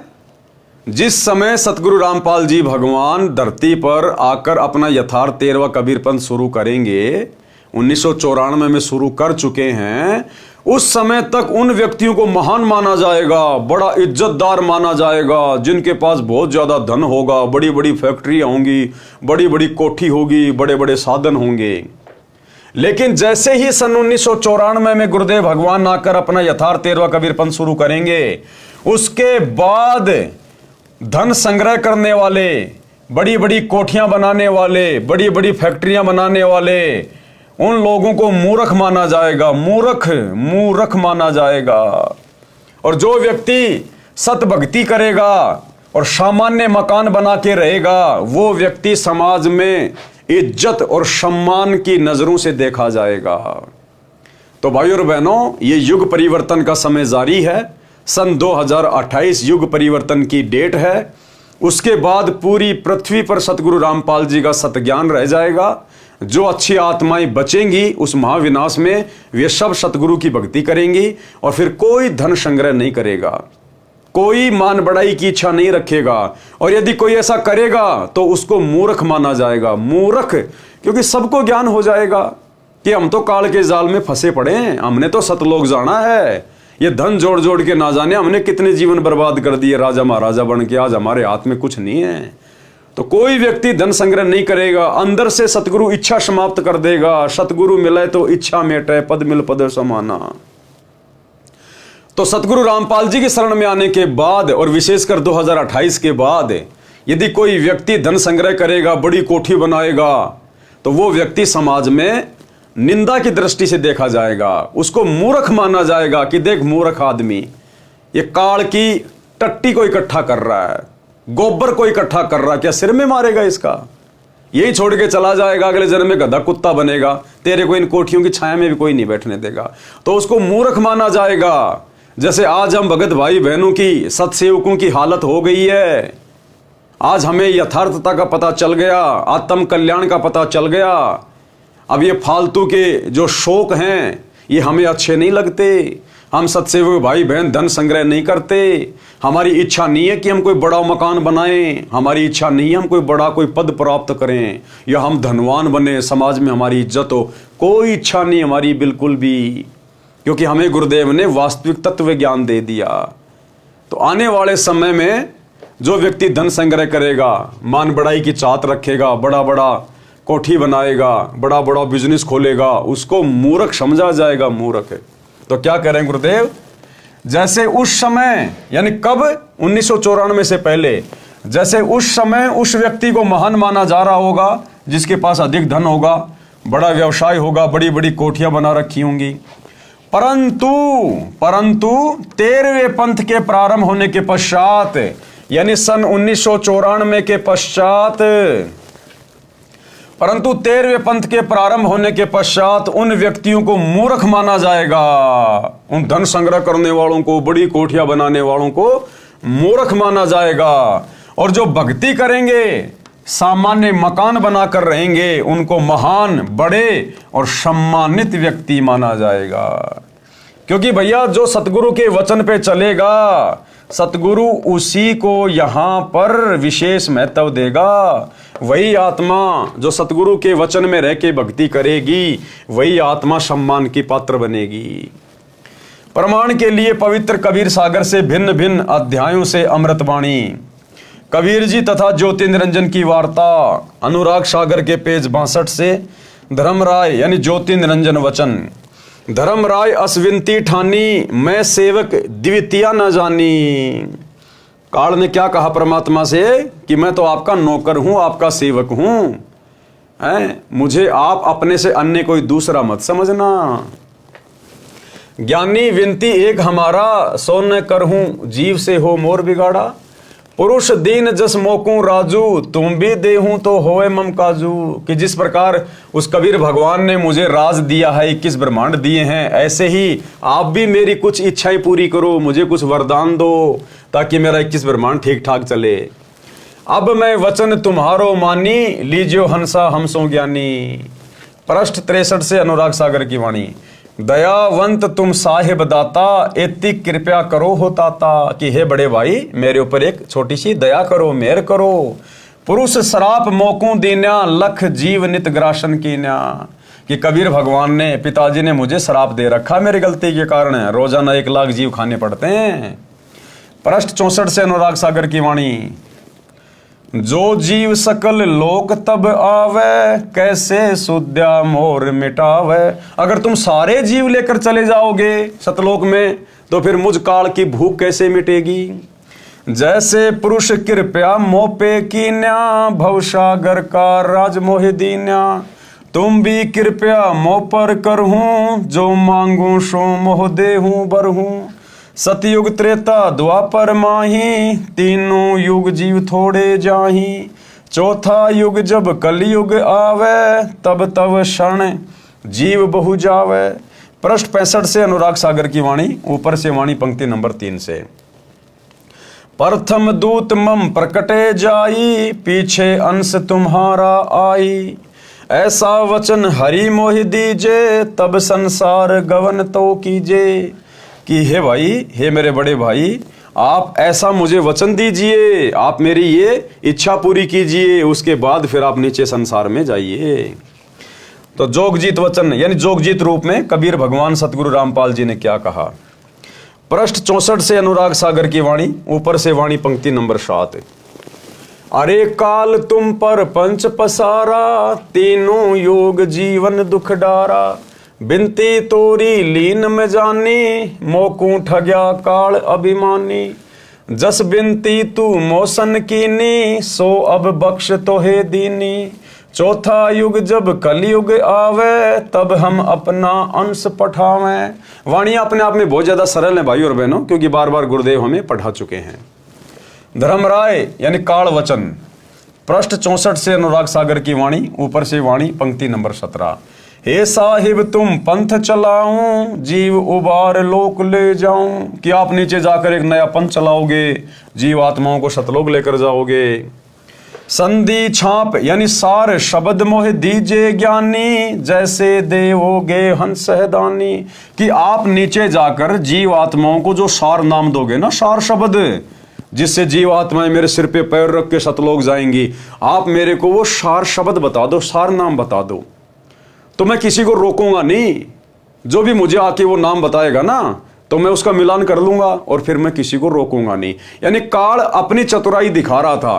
जिस समय सतगुरु रामपाल जी भगवान धरती पर आकर अपना यथार्थ 13वां कबीरपंथ शुरू करेंगे, 1994 में शुरू कर चुके हैं, उस समय तक उन व्यक्तियों को महान माना जाएगा, बड़ा इज्जतदार माना जाएगा, जिनके पास बहुत ज्यादा धन होगा, बड़ी बड़ी फैक्ट्रियां होंगी, बड़ी बड़ी कोठी होगी, बड़े बड़े साधन होंगे। लेकिन जैसे ही सन 1994 में गुरुदेव भगवान आकर अपना यथार्थ 13वां कबीरपंथ शुरू करेंगे, उसके बाद धन संग्रह करने वाले, बड़ी बड़ी कोठियां बनाने वाले, बड़ी बड़ी फैक्ट्रियां बनाने वाले, उन लोगों को मूर्ख माना जाएगा, मूर्ख माना जाएगा। और जो व्यक्ति सत भक्ति करेगा और सामान्य मकान बना के रहेगा, वो व्यक्ति समाज में इज्जत और सम्मान की नजरों से देखा जाएगा। तो भाई और बहनों, ये युग परिवर्तन का समय जारी है। सन 2028 युग परिवर्तन की डेट है। उसके बाद पूरी पृथ्वी पर सतगुरु रामपाल जी का सतज्ञान रह जाएगा। जो अच्छी आत्माएं बचेंगी उस महाविनाश में, वे सब सतगुरु की भक्ति करेंगी और फिर कोई धन संग्रह नहीं करेगा, कोई मान बढ़ाई की इच्छा नहीं रखेगा। और यदि कोई ऐसा करेगा तो उसको मूर्ख माना जाएगा। मूर्ख क्योंकि सबको ज्ञान हो जाएगा कि हम तो काल के जाल में फंसे पड़े हैं, हमने तो सतलोक जाना है। ये धन जोड़ जोड़ के ना जाने हमने कितने जीवन बर्बाद कर दिए राजा महाराजा बन के, आज हमारे हाथ में कुछ नहीं है। तो कोई व्यक्ति धन संग्रह नहीं करेगा, अंदर से सतगुरु इच्छा समाप्त कर देगा। सतगुरु मिले तो इच्छा मेटे, पद मिल पद समाना। तो सतगुरु रामपाल जी की शरण में आने के बाद और विशेषकर 2028 के बाद यदि कोई व्यक्ति धन संग्रह करेगा, बड़ी कोठी बनाएगा, तो वो व्यक्ति समाज में निंदा की दृष्टि से देखा जाएगा। उसको मूर्ख माना जाएगा कि देख मूर्ख आदमी, ये काल की टट्टी को इकट्ठा कर रहा है, गोबर को इकट्ठा कर रहा है, क्या सिर में मारेगा इसका? यही छोड़ के चला जाएगा, अगले जन्म में गधा कुत्ता बनेगा, तेरे को इन कोठियों की छाया में भी कोई नहीं बैठने देगा। तो उसको मूर्ख माना जाएगा। जैसे आज हम भगत भाई बहनों की, सत्सेवकों की हालत हो गई है। आज हमें यथार्थता का पता चल गया, आत्म कल्याण का पता चल गया। अब ये फालतू के जो शौक हैं ये हमें अच्छे नहीं लगते। हम सत्सेवक भाई बहन धन संग्रह नहीं करते। हमारी इच्छा नहीं है कि हम कोई बड़ा मकान बनाएं, हमारी इच्छा नहीं है हम कोई बड़ा कोई पद प्राप्त करें या हम धनवान बने, समाज में हमारी इज्जत हो। कोई इच्छा नहीं हमारी बिल्कुल भी, क्योंकि हमें गुरुदेव ने वास्तविक तत्व ज्ञान दे दिया। तो आने वाले समय में जो व्यक्ति धन संग्रह करेगा, मान बढ़ाई की चाहत रखेगा, बड़ा बड़ा कोठी बनाएगा, बड़ा बड़ा बिजनेस खोलेगा, उसको मूर्ख समझा जाएगा, मूर्ख है। तो क्या करें गुरुदेव, जैसे उस समय यानी कब 1994 से पहले, जैसे उस समय उस व्यक्ति को महान माना जा रहा होगा जिसके पास अधिक धन होगा, बड़ा व्यवसाय होगा, बड़ी बड़ी कोठियां बना रखी होंगी। परंतु 13वें पंथ के प्रारंभ होने के पश्चात यानी सन 1994 के पश्चात, परंतु 13वें पंथ के प्रारंभ होने के पश्चात उन व्यक्तियों को मूर्ख माना जाएगा। उन धन संग्रह करने वालों को, बड़ी कोठियां बनाने वालों को मूर्ख माना जाएगा। और जो भक्ति करेंगे, सामान्य मकान बनाकर रहेंगे, उनको महान, बड़े और सम्मानित व्यक्ति माना जाएगा। क्योंकि भैया जो सतगुरु के वचन पे चलेगा, सतगुरु उसी को यहां पर विशेष महत्व देगा। वही आत्मा जो सतगुरु के वचन में रह के भक्ति करेगी, वही आत्मा सम्मान की पात्र बनेगी। प्रमाण के लिए पवित्र कबीर सागर से भिन्न भिन्न अध्यायों से अमृतवाणी, कबीर जी तथा ज्योति निरंजन की वार्ता, अनुराग सागर के पेज 62 से धर्मराय यानी ज्योति निरंजन वचन, धर्मराय असविनती ठानी, मैं सेवक द्वितीय न जानी। काल ने क्या कहा परमात्मा से कि मैं तो आपका नौकर हूं, आपका सेवक हूं, हैं, मुझे आप अपने से अन्य कोई दूसरा मत समझना। ज्ञानी विनती एक हमारा, सो न करहूं जीव से हो मोर बिगाड़ा। पुरुष दीन जस मोकू राजू, तुम भी देहूं तो होए मम काजू। कि जिस प्रकार उस कबीर भगवान ने मुझे राज दिया है, 21 ब्रह्मांड दिए हैं, ऐसे ही आप भी मेरी कुछ इच्छाएं पूरी करो, मुझे कुछ वरदान दो ताकि मेरा 21 ब्रह्मांड ठीक ठाक चले। अब मैं वचन तुम्हारो मानी, लीजियो हंसा हमसो ज्ञानी। पृष्ठ 63 से अनुराग सागर की वाणी, दयावंत तुम साहिब दाता, इतनी कृपया करो हो ताता। कि हे बड़े भाई, मेरे ऊपर एक छोटी सी दया करो, मेहर करो। पुरुष शराप मोकू दीन्या, लख जीव नित ग्रासन कीन्या। कि कबीर भगवान ने, पिताजी ने मुझे शराप दे रखा मेरी गलती के कारण, रोजाना 1 लाख जीव खाने पड़ते हैं। पृष्ठ 64 से अनुराग सागर की वाणी, जो जीव सकल लोक तब आवे, कैसे सुद्या मोर मिटावे। अगर तुम सारे जीव लेकर चले जाओगे सतलोक में, तो फिर मुझ काल की भूख कैसे मिटेगी। जैसे पुरुष कृपया मोपे कीन्या, भवसागर का राज मोहि दीन्या। तुम भी कृपया मो पर करहूं, जो मांगू सो मोह देहूं बरहूं। सतयुग त्रेता द्वापर माही, तीनों युग जीव थोड़े जाही। चौथा युग जब कलयुग आवे, तब तब क्षण जीव बहु जावे। पृष्ठ 65 से अनुराग सागर की वाणी, ऊपर से वाणी पंक्ति नंबर 3 से। प्रथम दूत मम प्रकटे जाई, पीछे अंश तुम्हारा आई। ऐसा वचन हरि मोहि दीजे, तब संसार गवन तो कीजे। कि हे भाई, हे मेरे बड़े भाई, आप ऐसा मुझे वचन दीजिए, आप मेरी ये इच्छा पूरी कीजिए, उसके बाद फिर आप नीचे संसार में जाइए। तो जोगजीत वचन यानी जोगजीत रूप में कबीर भगवान सतगुरु रामपाल जी ने क्या कहा। पृष्ठ 64 से अनुराग सागर की वाणी, ऊपर से वाणी पंक्ति नंबर 7। अरे काल तुम पर पंच पसारा, तीनों योग जीवन दुख डारा। बिनती तोरी लीन में जानी, मोकू ठग्या काल अभिमानी। जस बिनती तू मोसन कीनी, सो अब बख्श तोहे दीनी। चौथा युग जब कलयुग आवे, तब हम अपना अंश पठावें। वाणी अपने आप में बहुत ज्यादा सरल है भाई और बहनों, क्योंकि बार बार गुरुदेव हमें पढ़ा चुके हैं। धर्मराय यानी काल वचन, पृष्ठ 64 से अनुराग सागर की वाणी, ऊपर से वाणी पंक्ति नंबर 17। हे साहिब तुम पंथ चलाऊं, जीव उबार लोक ले जाऊं। कि आप नीचे जाकर एक नया पंथ चलाओगे, जीव आत्माओं को सतलोक लेकर जाओगे। संधि छाप यानी सार शब्द मोह दीजे ज्ञानी, जैसे देवोगे हंस दानी। कि आप नीचे जाकर जीव आत्माओं को जो सार नाम दोगे ना, सार शब्द, जिससे जीव आत्माएं मेरे सिर पे पैर रख के सतलोक जाएंगी, आप मेरे को वो सार शब्द बता दो, सार नाम बता दो, तो मैं किसी को रोकूंगा नहीं। जो भी मुझे आके वो नाम बताएगा ना, तो मैं उसका मिलान कर लूंगा और फिर मैं किसी को रोकूंगा नहीं। यानी काल अपनी चतुराई दिखा रहा था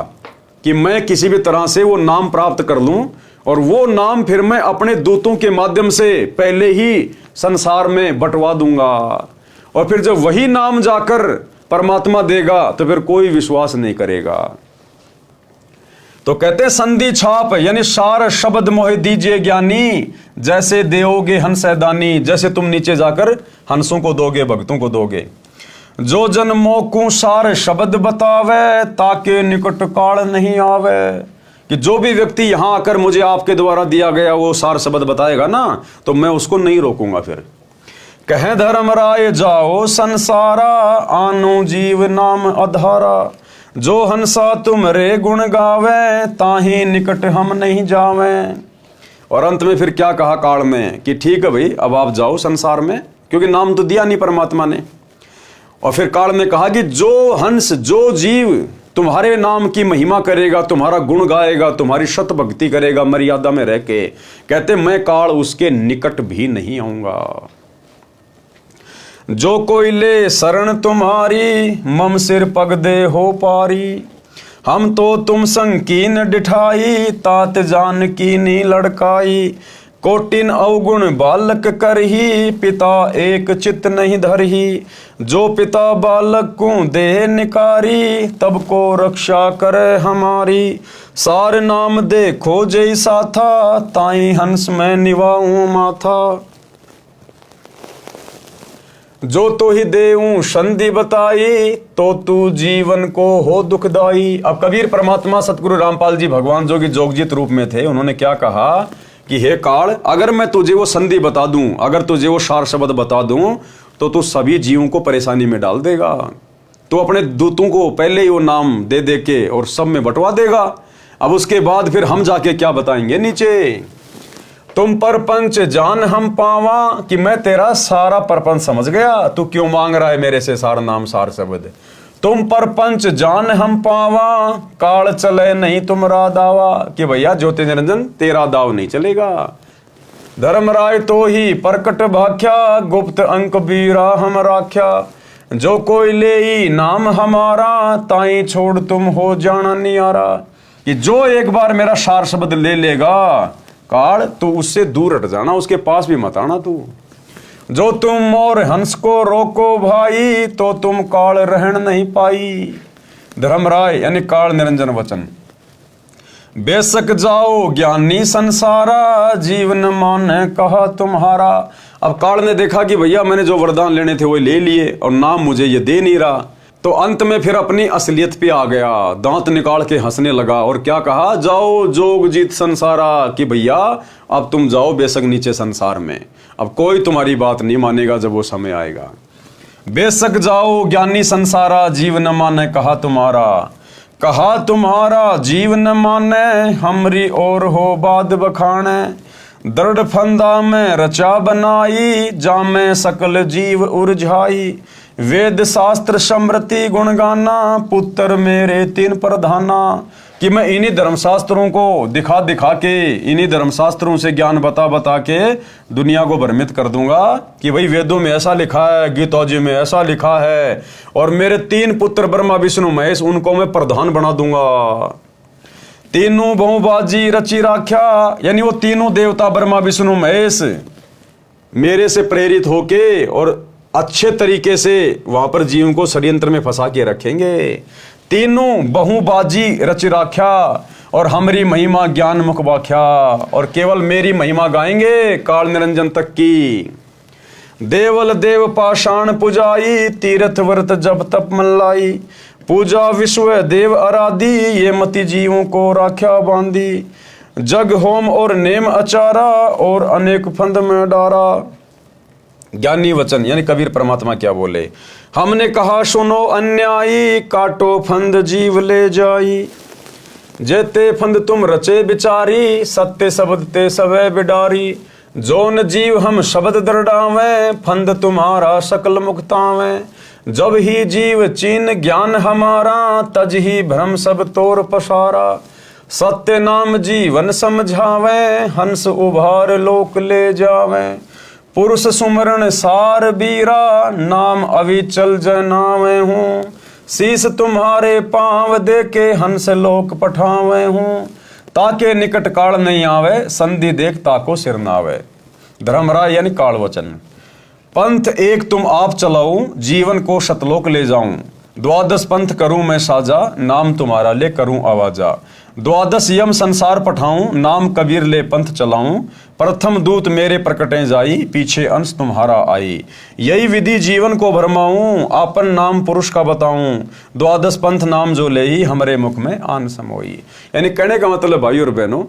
कि मैं किसी भी तरह से वो नाम प्राप्त कर लूं, और वो नाम फिर मैं अपने दूतों के माध्यम से पहले ही संसार में बंटवा दूंगा। और फिर जब वही नाम जाकर परमात्मा देगा तो फिर कोई विश्वास नहीं करेगा। तो कहते संधि छाप यानी सार शब्द मोह दीजिए ज्ञानी, जैसे देओगे हंस दानी। जैसे तुम नीचे जाकर हंसों को दोगे, भक्तों को दोगे। जो जन मोकू सार शब्द बतावे, ताके निकट काल नहीं आवे। कि जो भी व्यक्ति यहां आकर मुझे आपके द्वारा दिया गया वो सार शब्द बताएगा ना, तो मैं उसको नहीं रोकूंगा। फिर कहे धर्मराय जाओ संसारा, आनो जीव नाम अधारा। जो हंसा तुमरे गुण गावे, ताही निकट हम नहीं जावे। और अंत में फिर क्या कहा काल में कि ठीक है भाई, अब आप जाओ संसार में, क्योंकि नाम तो दिया नहीं परमात्मा ने। और फिर काल ने कहा कि जो हंस, जो जीव तुम्हारे नाम की महिमा करेगा, तुम्हारा गुण गाएगा, तुम्हारी शत भक्ति करेगा मर्यादा में रह के, कहते मैं काल उसके निकट भी नहीं आऊंगा। जो कोई ले शरण तुम्हारी, मम सिर पग दे हो पारी। हम तो तुम संकीन डिठाई, तात जान की नी लड़काई। कोटिन अवगुण बालक करही, पिता एक चित नहीं धरही। जो पिता बालक को दे निकारी, तब को रक्षा करे हमारी। सार नाम देखो जैसा था, ताई हंस में निवाऊं माथा। जो तो ही देऊं संधि बताई, तो तू जीवन को हो दुखदाई। अब कबीर परमात्मा सतगुरु रामपाल जी भगवान जो कि जोगजित रूप में थे, उन्होंने क्या कहा कि हे काल, अगर मैं तुझे वो संधि बता दूं, अगर तुझे वो सार शब्द बता दूं, तो तू सभी जीवों को परेशानी में डाल देगा। तो अपने दूतों को पहले ही वो नाम दे दे के और सब में बंटवा देगा। अब उसके बाद फिर हम जाके क्या बताएंगे नीचे। तुम परपंच जान हम पावा, कि मैं तेरा सारा परपंच समझ गया, तू क्यों मांग रहा है मेरे से सार नाम सार शब्द। तुम परपंच जान हम पावा, काल चले नहीं तुम्हारा दावा। कि भैया ज्योति निरंजन तेरा दाव नहीं चलेगा। धर्मराय तो ही प्रकट भाख्या, गुप्त अंक बीरा हम राख्या। जो कोई ले ही नाम हमारा, ताई छोड़ तुम हो जाना नियारा। कि जो एक बार मेरा सार शब्द ले लेगा काल, तो उससे दूर हट जाना, उसके पास भी मत आना तू। जो तुम और हंस को रोको भाई, तो तुम काल रहन नहीं पाई। धर्मराय यानी काल निरंजन वचन। बेशक जाओ ज्ञानी संसारा, जीवन माने कहा तुम्हारा। अब काल ने देखा कि भैया मैंने जो वरदान लेने थे वो ले लिए और नाम मुझे ये दे नहीं रहा, तो अंत में फिर अपनी असलियत पे आ गया, दांत निकाल के हंसने लगा और क्या कहा, जाओ जोग जीत संसारा। कि भैया अब तुम जाओ बेशक नीचे संसार में, अब कोई तुम्हारी बात नहीं मानेगा जब वो समय आएगा। बेशक जाओ ज्ञानी संसारा, जीव न माने कहा तुम्हारा। कहा तुम्हारा जीव न माने, हमरी और हो बाद बखाने। दृढ़ फंदा में रचा बनाई, जामे सकल जीव उर्झाई। वेद शास्त्र समृति गुण गाना, पुत्र मेरे तीन प्रधाना। कि मैं इन्हीं धर्मशास्त्रों को दिखा दिखा के, इन्हीं धर्मशास्त्रों से ज्ञान बता बता के दुनिया को भ्रमित कर दूंगा कि भाई वेदों में ऐसा लिखा है, गीता जी में ऐसा लिखा है, और मेरे तीन पुत्र ब्रह्मा विष्णु महेश, उनको मैं प्रधान बना दूंगा। तीनों बहुबाजी रची राख्या, यानी वो तीनों देवता ब्रह्मा विष्णु महेश मेरे से प्रेरित होके और अच्छे तरीके से वहां पर जीवों को षड्यंत्र में फंसा के रखेंगे। तीनों बहुबाजी रच राख्या और हमारी महिमा ज्ञान मुख वाख्या, और केवल मेरी महिमा गाएंगे काल निरंजन तक की। देवल देव पाषाण पुजाई, तीर्थ व्रत जब तप मल्लाई। पूजा विश्व देव आराधी, ये मति जीवों को राख्या बांधी। जग होम और नेम अचारा, और अनेक फंद में डारा। ज्ञानी वचन यानी कबीर परमात्मा क्या बोले, हमने कहा सुनो अन्यायी, काटो फंद जीव ले जाई। जेते फंद तुम रचे बिचारी, सत्य शब्द ते सवै बिडारी। जोन जीव हम शब्द दरडावे, फंद तुम्हारा सकल मुक्तावे। जब ही जीव चीन ज्ञान हमारा, तज ही भ्रम सब तोर पसारा। सत्य नाम जीवन समझावे, हंस उभार लोक ले जावे। पुरुष सुमरण सार बीरा, नाम अविचल जनावे हूँ। शीस तुम्हारे पांव देके, हंस लोक पठावे हूँ। ताके निकट काल नहीं आवे, संधि देख ताको सिर नावे। धर्मराय यानी काल वचन। पंथ एक तुम आप चलाऊं, जीवन को शतलोक ले जाऊं। द्वादश पंथ करूं मैं साजा, नाम तुम्हारा ले करूं आवाजा। द्वादश यम संसार पठाऊं, नाम कबीर ले पंथ चलाऊं। प्रथम दूत मेरे प्रकटें जाई, पीछे अंश तुम्हारा आई। यही विधि जीवन को भरमाऊं, आपन नाम पुरुष का बताऊं। द्वादश पंथ नाम जो ले ही, हमरे मुख में आन समोई। यानी कहने का मतलब भाई और बहनों,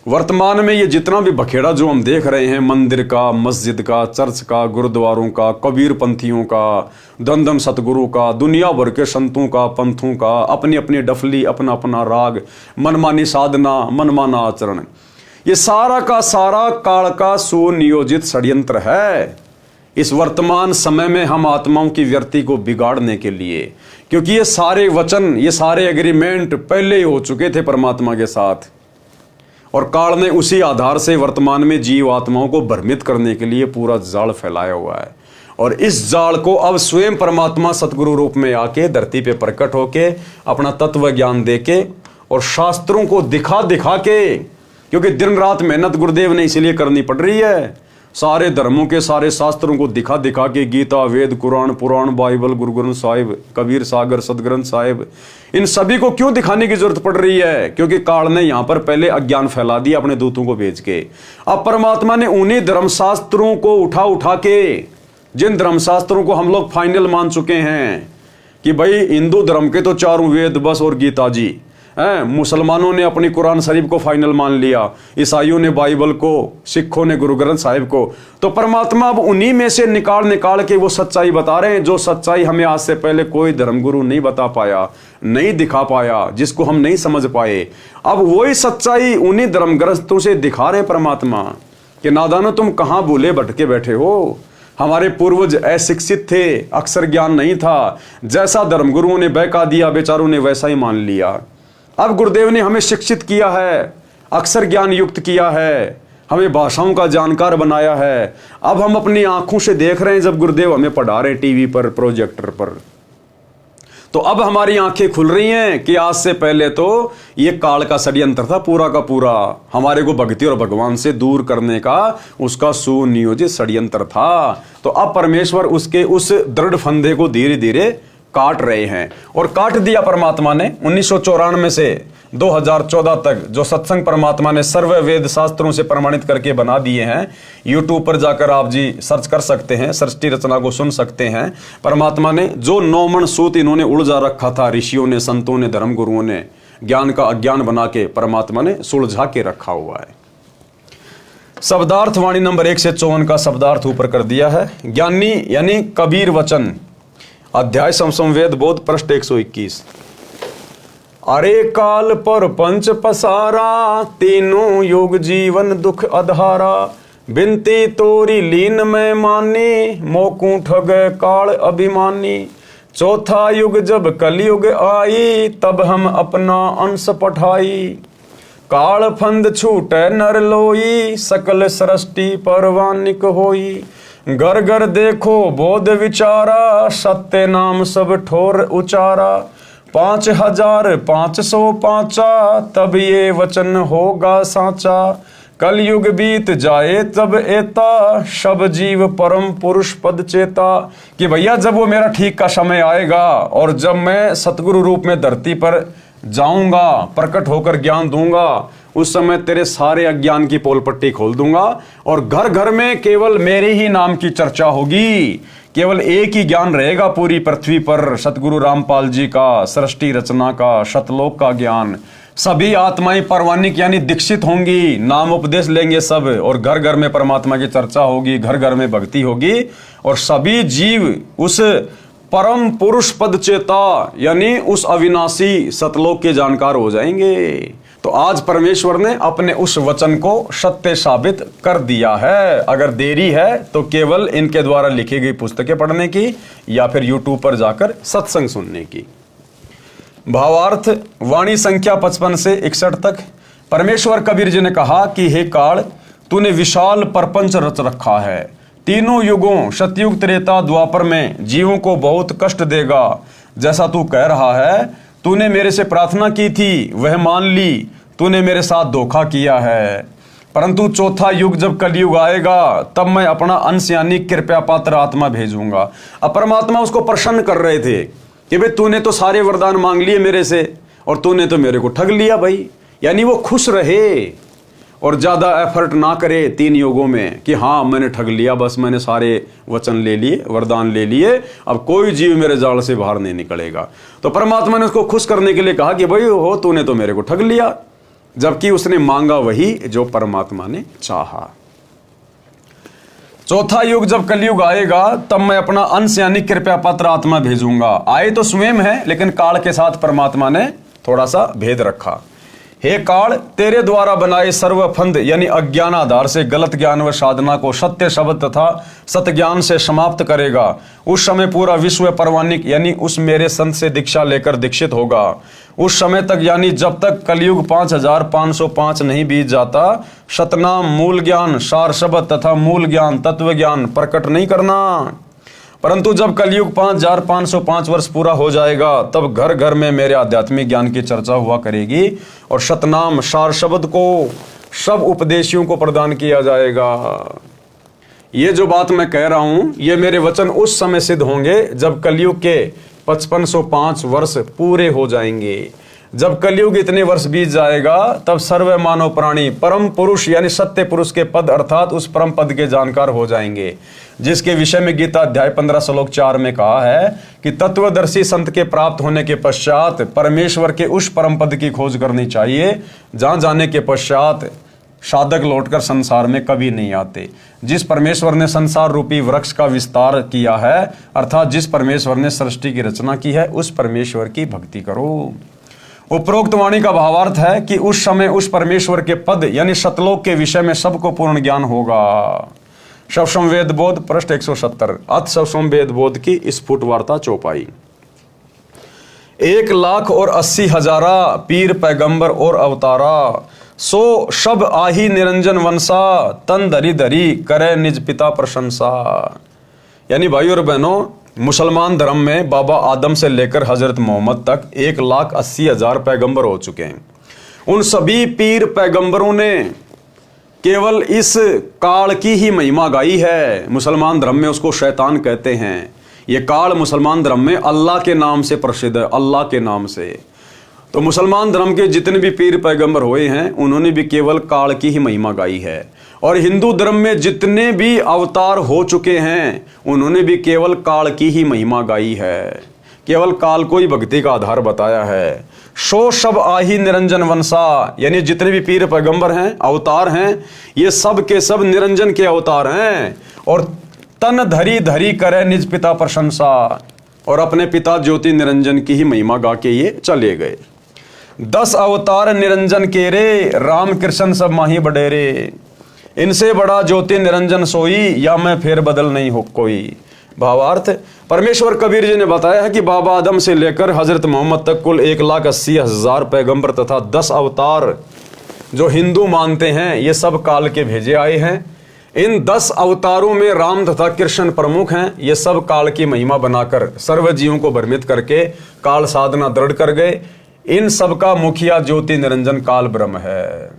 वर्तमान में ये जितना भी बखेड़ा जो हम देख रहे हैं, मंदिर का, मस्जिद का, चर्च का, गुरुद्वारों का, कबीर पंथियों का, दमदम सतगुरु का, दुनिया भर के संतों का, पंथों का, अपनी अपनी डफली, अपना अपना राग, मनमानी साधना, मनमाना आचरण, ये सारा का सारा काल का सुनियोजित षड्यंत्र है इस वर्तमान समय में हम आत्माओं की व्यक्ति को बिगाड़ने के लिए। क्योंकि ये सारे वचन, ये सारे एग्रीमेंट पहले ही हो चुके थे परमात्मा के साथ, और काल ने उसी आधार से वर्तमान में जीव आत्माओं को भ्रमित करने के लिए पूरा जाल फैलाया हुआ है। और इस जाल को अब स्वयं परमात्मा सतगुरु रूप में आके धरती पे प्रकट होके अपना तत्व ज्ञान देके और शास्त्रों को दिखा दिखा के, क्योंकि दिन रात मेहनत गुरुदेव ने इसीलिए करनी पड़ रही है, सारे धर्मों के सारे शास्त्रों को दिखा दिखा के, गीता, वेद, कुरान, पुराण, बाइबल, गुरु ग्रंथ साहिब, कबीर सागर, सदग्रंथ साहिब, इन सभी को क्यों दिखाने की जरूरत पड़ रही है? क्योंकि काल ने यहां पर पहले अज्ञान फैला दिया अपने दूतों को भेज के। अब परमात्मा ने उन्हीं धर्मशास्त्रों को उठा उठा के, जिन धर्मशास्त्रों को हम लोग फाइनल मान चुके हैं कि भाई हिंदू धर्म के तो चारों वेद बस और गीता जी हैं, मुसलमानों ने अपनी कुरान शरीफ को फाइनल मान लिया, ईसाइयों ने बाइबल को, सिखों ने गुरु ग्रंथ साहिब को, तो परमात्मा अब उन्हीं में से निकाल निकाल के वो सच्चाई बता रहे हैं, जो सच्चाई हमें आज से पहले कोई धर्मगुरु नहीं बता पाया, नहीं दिखा पाया, जिसको हम नहीं समझ पाए। अब वही सच्चाई उन्हीं धर्म ग्रंथों से दिखा रहे हैं परमात्मा कि नादानो तुम कहाँ भूले भटके बैठे हो। हमारे पूर्वज अशिक्षित थे, अक्षर ज्ञान नहीं था, जैसा धर्मगुरुओं ने बहका दिया बेचारों ने वैसा ही मान लिया। अब गुरुदेव ने हमें शिक्षित किया है, अक्षर ज्ञान युक्त किया है, हमें भाषाओं का जानकार बनाया है। अब हम अपनी आंखों से देख रहे हैं जब गुरुदेव हमें पढ़ा रहे टीवी पर, प्रोजेक्टर पर, तो अब हमारी आंखें खुल रही हैं कि आज से पहले तो ये काल का षड्यंत्र था पूरा का पूरा, हमारे को भक्ति और भगवान से दूर करने का उसका सुनियोजित षड्यंत्र था। तो अब परमेश्वर उसके उस दृढ़ फंदे को धीरे धीरे काट रहे हैं, और काट दिया परमात्मा ने 1994 से 2014 तक। जो सत्संग परमात्मा ने सर्व वेद शास्त्रों से प्रमाणित करके बना दिए हैं, यूट्यूब पर जाकर आप जी सर्च कर सकते हैं, सृष्टि रचना को सुन सकते हैं। परमात्मा ने जो 9 मन सूत इन्होंने उलझा रखा था, ऋषियों ने, संतों ने, धर्मगुरुओं ने ज्ञान का अज्ञान बना के परमात्मा ने सुलझा के रखा हुआ है। शब्दार्थ वाणी नंबर 1 से 54 का शब्दार्थ ऊपर कर दिया है। ज्ञानी यानी कबीर वचन, अध्याय समसम वेद बोध, पृष्ठ 121। अरे काल पर पंच पसारा, तीनों युग जीवन दुख अधारा। बिनती तोरी लीन में मानी, मोकू ठग काल अभिमानी। चौथा युग जब कलयुग आई, तब हम अपना अंश पठाई। काल फंद छूटे नर लोई, सकल सृष्टि परवानिक होई। घर घर देखो बोध विचारा, सत्य नाम सब ठोर उचारा। 5505 तब ये वचन होगा साचा। कलयुग बीत जाए तब एता, सब जीव परम पुरुष पद चेता। कि भैया जब वो मेरा ठीक का समय आएगा और जब मैं सतगुरु रूप में धरती पर जाऊंगा, प्रकट होकर ज्ञान दूंगा, उस समय तेरे सारे अज्ञान की पोल पट्टी खोल दूंगा और घर घर में केवल मेरे ही नाम की चर्चा होगी। केवल एक ही ज्ञान रहेगा पूरी पृथ्वी पर, सतगुरु रामपाल जी का, सृष्टि रचना का, शतलोक का ज्ञान। सभी आत्माएं परवानिक यानी दीक्षित होंगी, नाम उपदेश लेंगे सब, और घर घर में परमात्मा की चर्चा होगी, घर घर में भक्ति होगी, और सभी जीव उस परम पुरुष पद चेता, यानी उस अविनाशी सतलोक के जानकार हो जाएंगे। तो आज परमेश्वर ने अपने उस वचन को सत्य साबित कर दिया है। अगर देरी है तो केवल इनके द्वारा लिखी गई पुस्तकें पढ़ने की या फिर यूट्यूब पर जाकर सत्संग सुनने की। भावार्थ वाणी संख्या 55 से 61 तक। परमेश्वर कबीर जी ने कहा कि हे काल, तूने विशाल प्रपंच रच रखा है। तीनों युगों सतयुग त्रेता द्वापर में जीवों को बहुत कष्ट देगा। जैसा तू कह रहा है, तूने मेरे से प्रार्थना की थी वह मान ली, तूने मेरे साथ धोखा किया है। परंतु चौथा युग जब कलयुग आएगा तब मैं अपना अंश यानी कृपया पात्र आत्मा भेजूंगा। अब परमात्मा उसको प्रसन्न कर रहे थे कि भाई तूने तो सारे वरदान मांग लिए मेरे से और तूने तो मेरे को ठग लिया भाई। यानी वो खुश रहे और ज्यादा एफर्ट ना करे 3 युगों में कि हाँ मैंने ठग लिया, बस मैंने सारे वचन ले लिए, वरदान ले लिए, अब कोई जीव मेरे जाल से बाहर नहीं निकलेगा। तो परमात्मा ने उसको खुश करने के लिए कहा कि भाई हो तूने तो मेरे को ठग लिया, जबकि उसने मांगा वही जो परमात्मा ने चाहा। चौथा युग जब कलयुग आएगा तब मैं अपना अंश यानी कृपया पात्र आत्मा भेजूंगा। आए तो स्वयं है, लेकिन काल के साथ परमात्मा ने थोड़ा सा भेद रखा। हे काल, तेरे द्वारा बनाए सर्वफंद यानी अज्ञान आधार से गलत ज्ञान व साधना को सत्य शब्द तथा सत्य ज्ञान से समाप्त करेगा। उस समय पूरा विश्व परवानिक यानी उस मेरे संत से दीक्षा लेकर दीक्षित होगा। उस समय तक यानी जब तक कलयुग 5505 नहीं बीत जाता, सतनाम मूल ज्ञान सार शब्द तथा मूल ज्ञान तत्व ज्ञान प्रकट नहीं करना। परंतु जब कलयुग 5505 वर्ष पूरा हो जाएगा तब घर घर में मेरे आध्यात्मिक ज्ञान की चर्चा हुआ करेगी और सतनाम सार शब्द को सब उपदेशियों को प्रदान किया जाएगा। ये जो बात मैं कह रहा हूं ये मेरे वचन उस समय सिद्ध होंगे जब कलयुग के 5505 वर्ष पूरे हो जाएंगे। जब कलयुग इतने वर्ष बीत जाएगा तब सर्व मानव प्राणी परम पुरुष यानी सत्य पुरुष के पद अर्थात उस परम पद के जानकार हो जाएंगे, जिसके विषय में गीता अध्याय 15 श्लोक 4 में कहा है कि तत्वदर्शी संत के प्राप्त होने के पश्चात परमेश्वर के उस परम पद की खोज करनी चाहिए जहां जाने के पश्चात साधक लौटकर संसार में कभी नहीं आते। जिस परमेश्वर ने संसार रूपी वृक्ष का विस्तार किया है अर्थात जिस परमेश्वर ने सृष्टि की रचना की है उस परमेश्वर की भक्ति करो। उपरोक्त वाणी का भावार्थ है कि उस समय उस परमेश्वर के पद यानी सतलोक के विषय में सबको पूर्ण ज्ञान होगा। शवसम वेद बोध पृष्ठ 170। अथ शवसम वेद बोध की स्फुट वार्ता चौपाई। 1,80,000 पीर पैगंबर और अवतारा, सो सब आही निरंजन वंशा, तन धरी धरी करे निज पिता प्रशंसा। यानी भाई और बहनों, मुसलमान धर्म में बाबा आदम से लेकर हजरत मोहम्मद तक 1,80,000 पैगंबर हो चुके हैं। उन सभी पीर पैगंबरों ने केवल इस काल की ही महिमा गाई है। मुसलमान धर्म में उसको शैतान कहते हैं। ये काल मुसलमान धर्म में अल्लाह के नाम से प्रसिद्ध है, अल्लाह के नाम से। तो मुसलमान धर्म के जितने भी पीर पैगंबर हुए हैं उन्होंने भी केवल काल की ही महिमा गाई है। और हिंदू धर्म में जितने भी अवतार हो चुके हैं उन्होंने भी केवल काल की ही महिमा गाई है, केवल काल को ही भक्ति का आधार बताया है। सो सब आही निरंजन वंशा, यानी जितने भी पीर पैगंबर हैं अवतार हैं ये सब के सब निरंजन के अवतार हैं। और तन धरी धरी करे निज पिता प्रशंसा, और अपने पिता ज्योति निरंजन की ही महिमा गा के ये चले गए। 10 अवतार निरंजन के रे, राम कृष्ण सब माही बडेरे। इनसे बड़ा ज्योति निरंजन सोई, या मैं फेर बदल नहीं हो कोई। भावार्थ, परमेश्वर कबीर जी ने बताया है कि बाबा आदम से लेकर हजरत मोहम्मद तक कुल 1,80,000 पैगंबर तथा 10 अवतार जो हिंदू मानते हैं ये सब काल के भेजे आए हैं। इन 10 अवतारों में राम तथा कृष्ण प्रमुख हैं। ये सब काल की महिमा बनाकर सर्व जीवों को भ्रमित करके काल साधना दृढ़ कर गए। इन सब का मुखिया ज्योति निरंजन काल ब्रह्म है।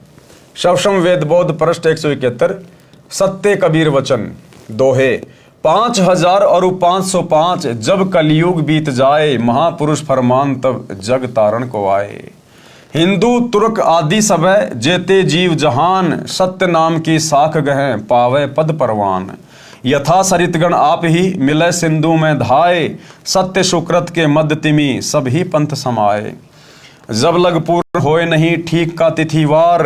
शवसम वेद बोध पृष्ठ 171। सत्य कबीर वचन दोहे। 5,000 और 505 जब कलयुग बीत जाए, महापुरुष फरमान तब जग तारण को आए। हिंदू तुर्क आदि सब जेते जीव जहान, सत्य नाम की साख गहें पावे पद परवान। यथा सरितगण आप ही मिले सिंधु में धाए, सत्य सुकृत के मद तिमी सब ही पंथ समाए। जब लग पूर्ण होए नहीं ठीक का तिथिवार,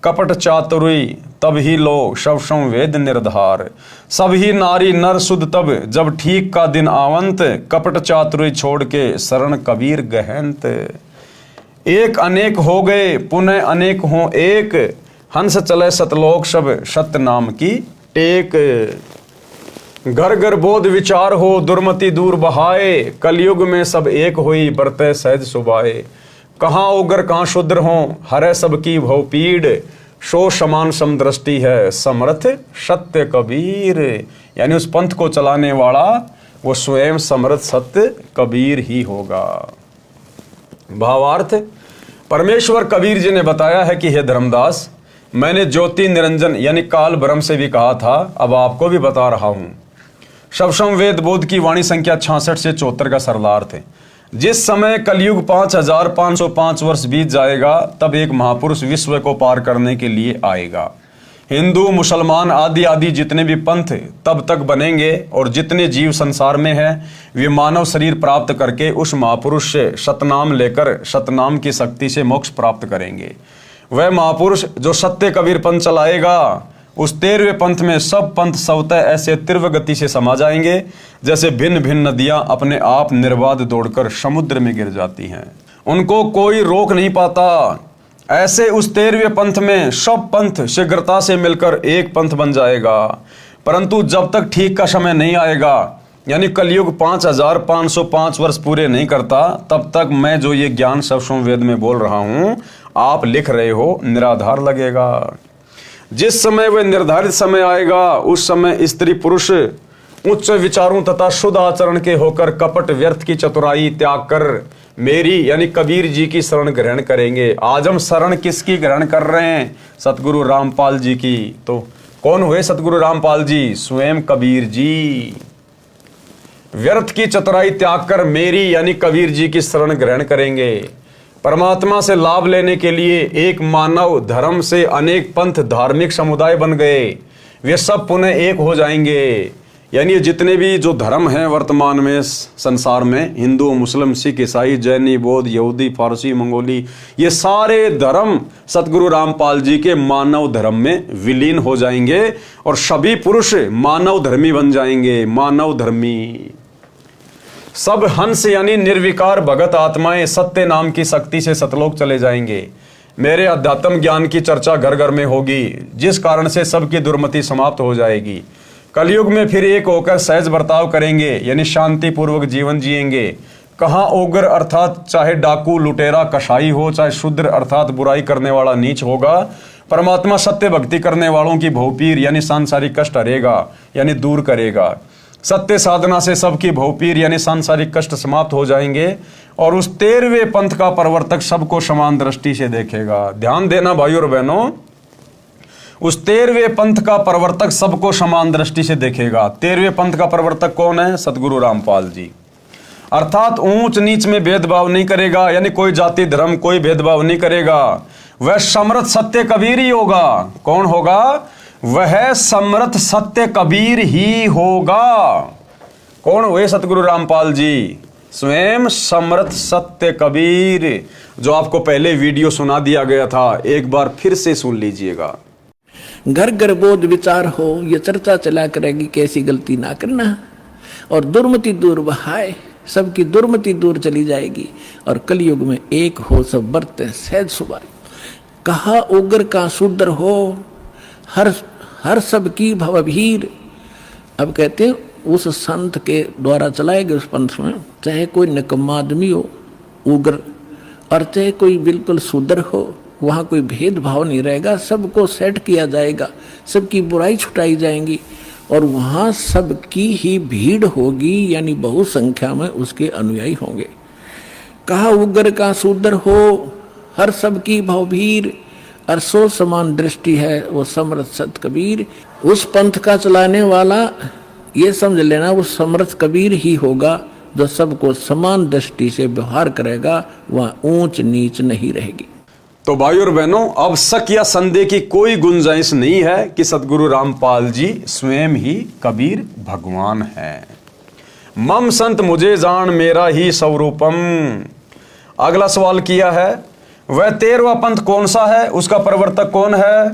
कपट चातुरी तब ही लो शव संवेद निर्धार। सब ही नारी नर सुध तब जब ठीक का दिन आवंत, कपट चातुरी छोड़ के शरण कबीर गहंत। एक अनेक हो गए पुनः अनेक हों एक, हंस चले सतलोक सब सत्य नाम की टेक। घर घर बोध विचार हो दुर्मति दूर बहाए, कलयुग में सब एक होई बरते सहज सुबाए। कहाँ उग्र कहाँ शूद्र हो हरे सबकी भव पीड़, शो समान समदृष्टि है समर्थ सत्य कबीर। यानी उस पंथ को चलाने वाला वो स्वयं समर्थ सत्य कबीर ही होगा। भावार्थ, परमेश्वर कबीर जी ने बताया है कि हे धर्मदास, मैंने ज्योति निरंजन यानी काल ब्रह्म से भी कहा था, अब आपको भी बता रहा हूं। शवसम वेद बोध की वाणी संख्या 66 से 74 का सरलार्थ है। जिस समय कलयुग 5505 वर्ष बीत जाएगा, तब एक महापुरुष विश्व को पार करने के लिए आएगा। हिंदू मुसलमान आदि आदि जितने भी पंथ तब तक बनेंगे, और जितने जीव संसार में हैं वे मानव शरीर प्राप्त करके उस महापुरुष से सतनाम लेकर सतनाम की शक्ति से मोक्ष प्राप्त करेंगे। वह महापुरुष जो सत्य कबीर पंथ चलाएगा, उस 13वें पंथ में सब पंथ स्वतः ऐसे तीव्र गति से समा जाएंगे जैसे भिन्न भिन्न नदियां अपने आप निर्बाध दौड़कर समुद्र में गिर जाती हैं, उनको कोई रोक नहीं पाता। ऐसे उस 13वें पंथ में सब पंथ शीघ्रता से मिलकर एक पंथ बन जाएगा। परंतु जब तक ठीक का समय नहीं आएगा, यानी कलयुग 5505 वर्ष पूरे नहीं करता, तब तक मैं जो ये ज्ञान शवसम वेद में बोल रहा हूं, आप लिख रहे हो, निराधार लगेगा। जिस समय वह निर्धारित समय आएगा, उस समय स्त्री पुरुष उच्च विचारों तथा शुद्ध आचरण के होकर कपट व्यर्थ की चतुराई त्याग कर मेरी यानी कबीर जी की शरण ग्रहण करेंगे। आज हम शरण किसकी ग्रहण कर रहे हैं? सतगुरु रामपाल जी की। तो कौन हुए सतगुरु रामपाल जी? स्वयं कबीर जी। व्यर्थ की चतुराई त्याग कर मेरी यानी कबीर जी की शरण ग्रहण करेंगे। परमात्मा से लाभ लेने के लिए एक मानव धर्म से अनेक पंथ धार्मिक समुदाय बन गए, वे सब पुनः एक हो जाएंगे। यानी जितने भी जो धर्म हैं वर्तमान में संसार में, हिंदू मुस्लिम सिख ईसाई जैनी बौद्ध यहूदी फारसी मंगोली, ये सारे धर्म सतगुरु रामपाल जी के मानव धर्म में विलीन हो जाएंगे और सभी पुरुष मानव धर्मी बन जाएंगे। मानव धर्मी सब हंस यानी निर्विकार भगत आत्माएं सत्य नाम की शक्ति से सतलोक चले जाएंगे। मेरे अध्यात्म ज्ञान की चर्चा घर घर में होगी, जिस कारण से सबकी दुर्मति समाप्त हो जाएगी। कलयुग में फिर एक होकर सहज बर्ताव करेंगे, यानी शांति पूर्वक जीवन जिएंगे। कहाँ उग्र अर्थात चाहे डाकू लुटेरा कसाई हो, चाहे शूद्र अर्थात बुराई करने वाला नीच होगा, परमात्मा सत्य भक्ति करने वालों की भवपीर यानी सांसारिक कष्ट हरेगा यानी दूर करेगा। सत्य साधना से सबकी भवपीर यानी सांसारिक कष्ट समाप्त हो जाएंगे और उस 13वें पंथ का प्रवर्तक सबको समान दृष्टि से देखेगा। ध्यान देना भाइयों और बहनों, उस 13वें पंथ का प्रवर्तक सबको समान दृष्टि से देखेगा। 13वें पंथ का प्रवर्तक कौन है? सतगुरु रामपाल जी। अर्थात ऊंच नीच में भेदभाव नहीं करेगा, यानी कोई जाति धर्म कोई भेदभाव नहीं करेगा। वह समर्थ सत्य कबीर ही होगा। कौन होगा? वह समर्थ सत्य कबीर ही होगा। कौन हुए सतगुरु रामपाल जी? स्वयं समर्थ सत्य कबीर, जो आपको पहले वीडियो सुना दिया गया था, एक बार फिर से सुन लीजिएगा। घर घर बोध विचार हो, ये चर्चा चला करेगी कैसी गलती ना करना, और दुर्मति दूर बहाए, सबकी दुर्मति दूर चली जाएगी, और कलयुग में एक हो सब बरते सहज सुबाई। कहा उग्र का शूद्र हो, हर सब की भवभीर। अब कहते हैं उस संत के द्वारा चलाए गए उस पंथ में, चाहे कोई निकम्मा आदमी हो उग्र, और चाहे कोई बिल्कुल शूद्र हो, वहाँ कोई भेदभाव नहीं रहेगा, सबको सेट किया जाएगा, सबकी बुराई छुटाई जाएंगी, और वहाँ सबकी ही भीड़ होगी, यानी बहु संख्या में उसके अनुयायी होंगे। कहा उग्र का शूद्र हो, हर सबकी भवभीर, और सो समान दृष्टि है वो समर्थ सत कबीर। उस पंथ का चलाने वाला ये समझ लेना वो समर्थ कबीर ही होगा, जो सबको समान दृष्टि से व्यवहार करेगा, वहाँ ऊंच नीच नहीं रहेगी। तो भाइयों और बहनों, अब शक या संदेह की कोई गुंजाइश नहीं है कि सतगुरु रामपाल जी स्वयं ही कबीर भगवान है। मम संत मुझे जान मेरा ही स्वरूपम। अगला सवाल किया है, वह 13वां पंथ कौन सा है, उसका प्रवर्तक कौन है?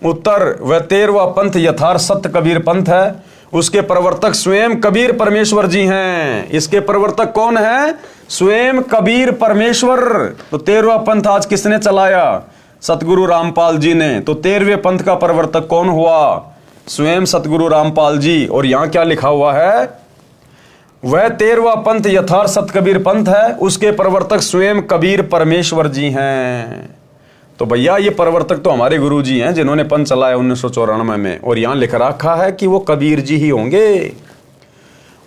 उत्तर, वह 13वां पंथ यथार्थ सत्य कबीर पंथ है। उसके प्रवर्तक स्वयं कबीर परमेश्वर जी हैं। इसके प्रवर्तक कौन है? स्वयं कबीर परमेश्वर। तो 13वां पंथ आज किसने चलाया? सतगुरु रामपाल जी ने। तो 13वें पंथ का प्रवर्तक कौन हुआ? स्वयं सतगुरु रामपाल जी। और यहां क्या लिखा हुआ है? वह 13वां पंथ यथार्थ सत्य कबीर पंथ है, उसके प्रवर्तक स्वयं कबीर परमेश्वर जी हैं। तो भैया ये प्रवर्तक तो हमारे गुरु जी हैं जिन्होंने पंथ चलाया 1994 में, और यहां लिख रखा है कि वो कबीर जी ही होंगे।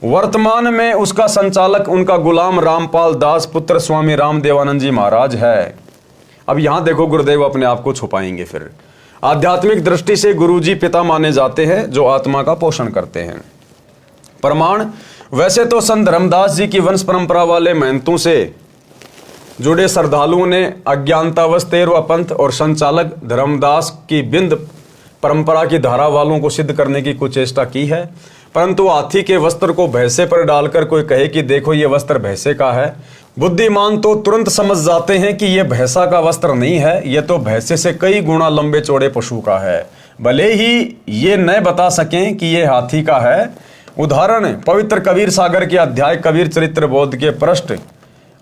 वर्तमान में उसका संचालक उनका गुलाम रामपाल दास पुत्र स्वामी रामदेवानंद जी महाराज है। अब यहां देखो गुरुदेव अपने आप को छुपाएंगे। फिर आध्यात्मिक दृष्टि से गुरु जी पिता माने जाते हैं जो आत्मा का पोषण करते हैं। प्रमाण, वैसे तो संत धर्मदास जी की वंश परंपरा वाले महंतों से जुड़े श्रद्धालुओं ने अज्ञानतावश 13वां पंथ और संचालक धर्मदास की बिंद परंपरा की धारा वालों को सिद्ध करने की कुछ चेष्टा की है, परंतु हाथी के वस्त्र को भैंसे पर डालकर कोई कहे कि देखो ये वस्त्र भैंसे का है, बुद्धिमान तो तुरंत समझ जाते हैं कि यह भैंसा का वस्त्र नहीं है, यह तो भैंसे से कई गुना लंबे चौड़े पशु का है, भले ही ये न बता सकें कि यह हाथी का है। उदाहरण, पवित्र कबीर सागर के अध्याय कबीर चरित्र बोध के पृष्ठ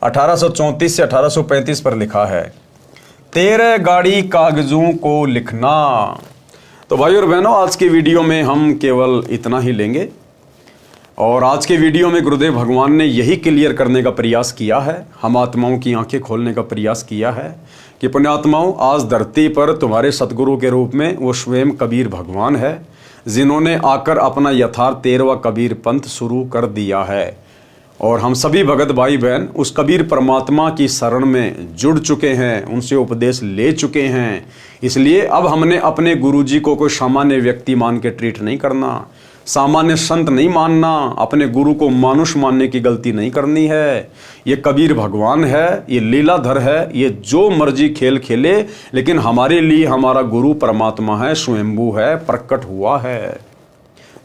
1834 से 1835 पर लिखा है, 13 गाड़ी कागजों को लिखना। तो भाई और बहनों, आज की वीडियो में हम केवल इतना ही लेंगे, और आज के वीडियो में गुरुदेव भगवान ने यही क्लियर करने का प्रयास किया है, हम आत्माओं की आंखें खोलने का प्रयास किया है कि पुण्यात्माओं, आज धरती पर तुम्हारे सतगुरु के रूप में वो स्वयं कबीर भगवान है, जिन्होंने आकर अपना यथार्थ 13वां कबीर पंथ शुरू कर दिया है। और हम सभी भगत भाई बहन उस कबीर परमात्मा की शरण में जुड़ चुके हैं, उनसे उपदेश ले चुके हैं। इसलिए अब हमने अपने गुरुजी को कोई सामान्य व्यक्ति मान के ट्रीट नहीं करना, सामान्य संत नहीं मानना, अपने गुरु को मानुष मानने की गलती नहीं करनी है। ये कबीर भगवान है, ये लीलाधर है, ये जो मर्जी खेल खेले, लेकिन हमारे लिए हमारा गुरु परमात्मा है, स्वयंभू है, प्रकट हुआ है।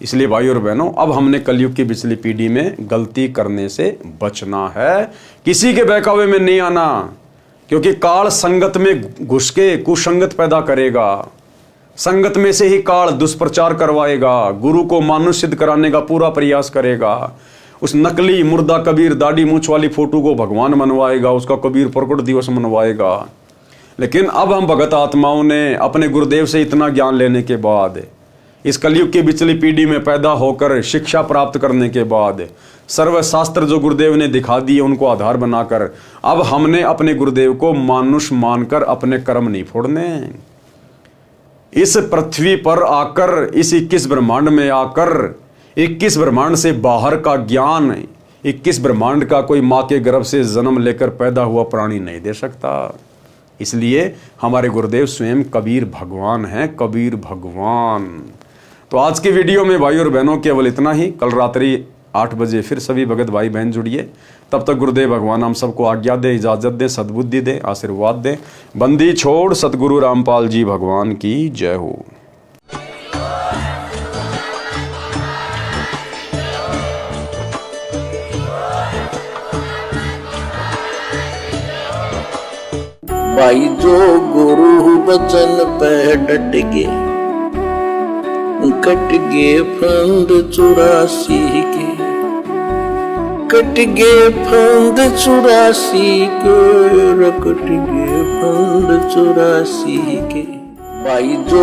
इसलिए भाई और बहनों, अब हमने कलयुग की पिछली पीढ़ी में गलती करने से बचना है, किसी के बहकावे में नहीं आना, क्योंकि काल संगत में घुस के कुसंगत पैदा करेगा। संगत में से ही काल दुष्प्रचार करवाएगा, गुरु को मानुष सिद्ध कराने का पूरा प्रयास करेगा। उस नकली मुर्दा कबीर दाढ़ी मूंछ वाली फोटो को भगवान मनवाएगा, उसका कबीर प्रकट दिवस मनवाएगा। लेकिन अब हम भगत आत्माओं ने अपने गुरुदेव से इतना ज्ञान लेने के बाद, इस कलयुग की पिछली पीढ़ी में पैदा होकर शिक्षा प्राप्त करने के बाद, सर्वशास्त्र जो गुरुदेव ने दिखा दिए उनको आधार बनाकर, अब हमने अपने गुरुदेव को मानुष मानकर अपने कर्म नहीं फोड़ने। इस पृथ्वी पर आकर, इस 21 ब्रह्मांड में आकर, 21 ब्रह्मांड से बाहर का ज्ञान, 21 ब्रह्मांड का कोई माँ के गर्भ से जन्म लेकर पैदा हुआ प्राणी नहीं दे सकता। इसलिए हमारे गुरुदेव स्वयं कबीर भगवान हैं, कबीर भगवान। तो आज की वीडियो में भाई और बहनों केवल इतना ही। कल रात्रि 8 बजे फिर सभी भगत भाई बहन जुड़िए। तब तक गुरुदेव भगवान हम सबको आज्ञा दे, इजाजत दे, सद्बुद्धि दे, आशीर्वाद दे। बंदी छोड़ सतगुरु रामपाल जी भगवान की जय हो। भाई जो गुरु बचन पे डट गे, कट गे फंद 84 के, कट गे फंद 84 के, कट गे फंद 84 के। भाई जो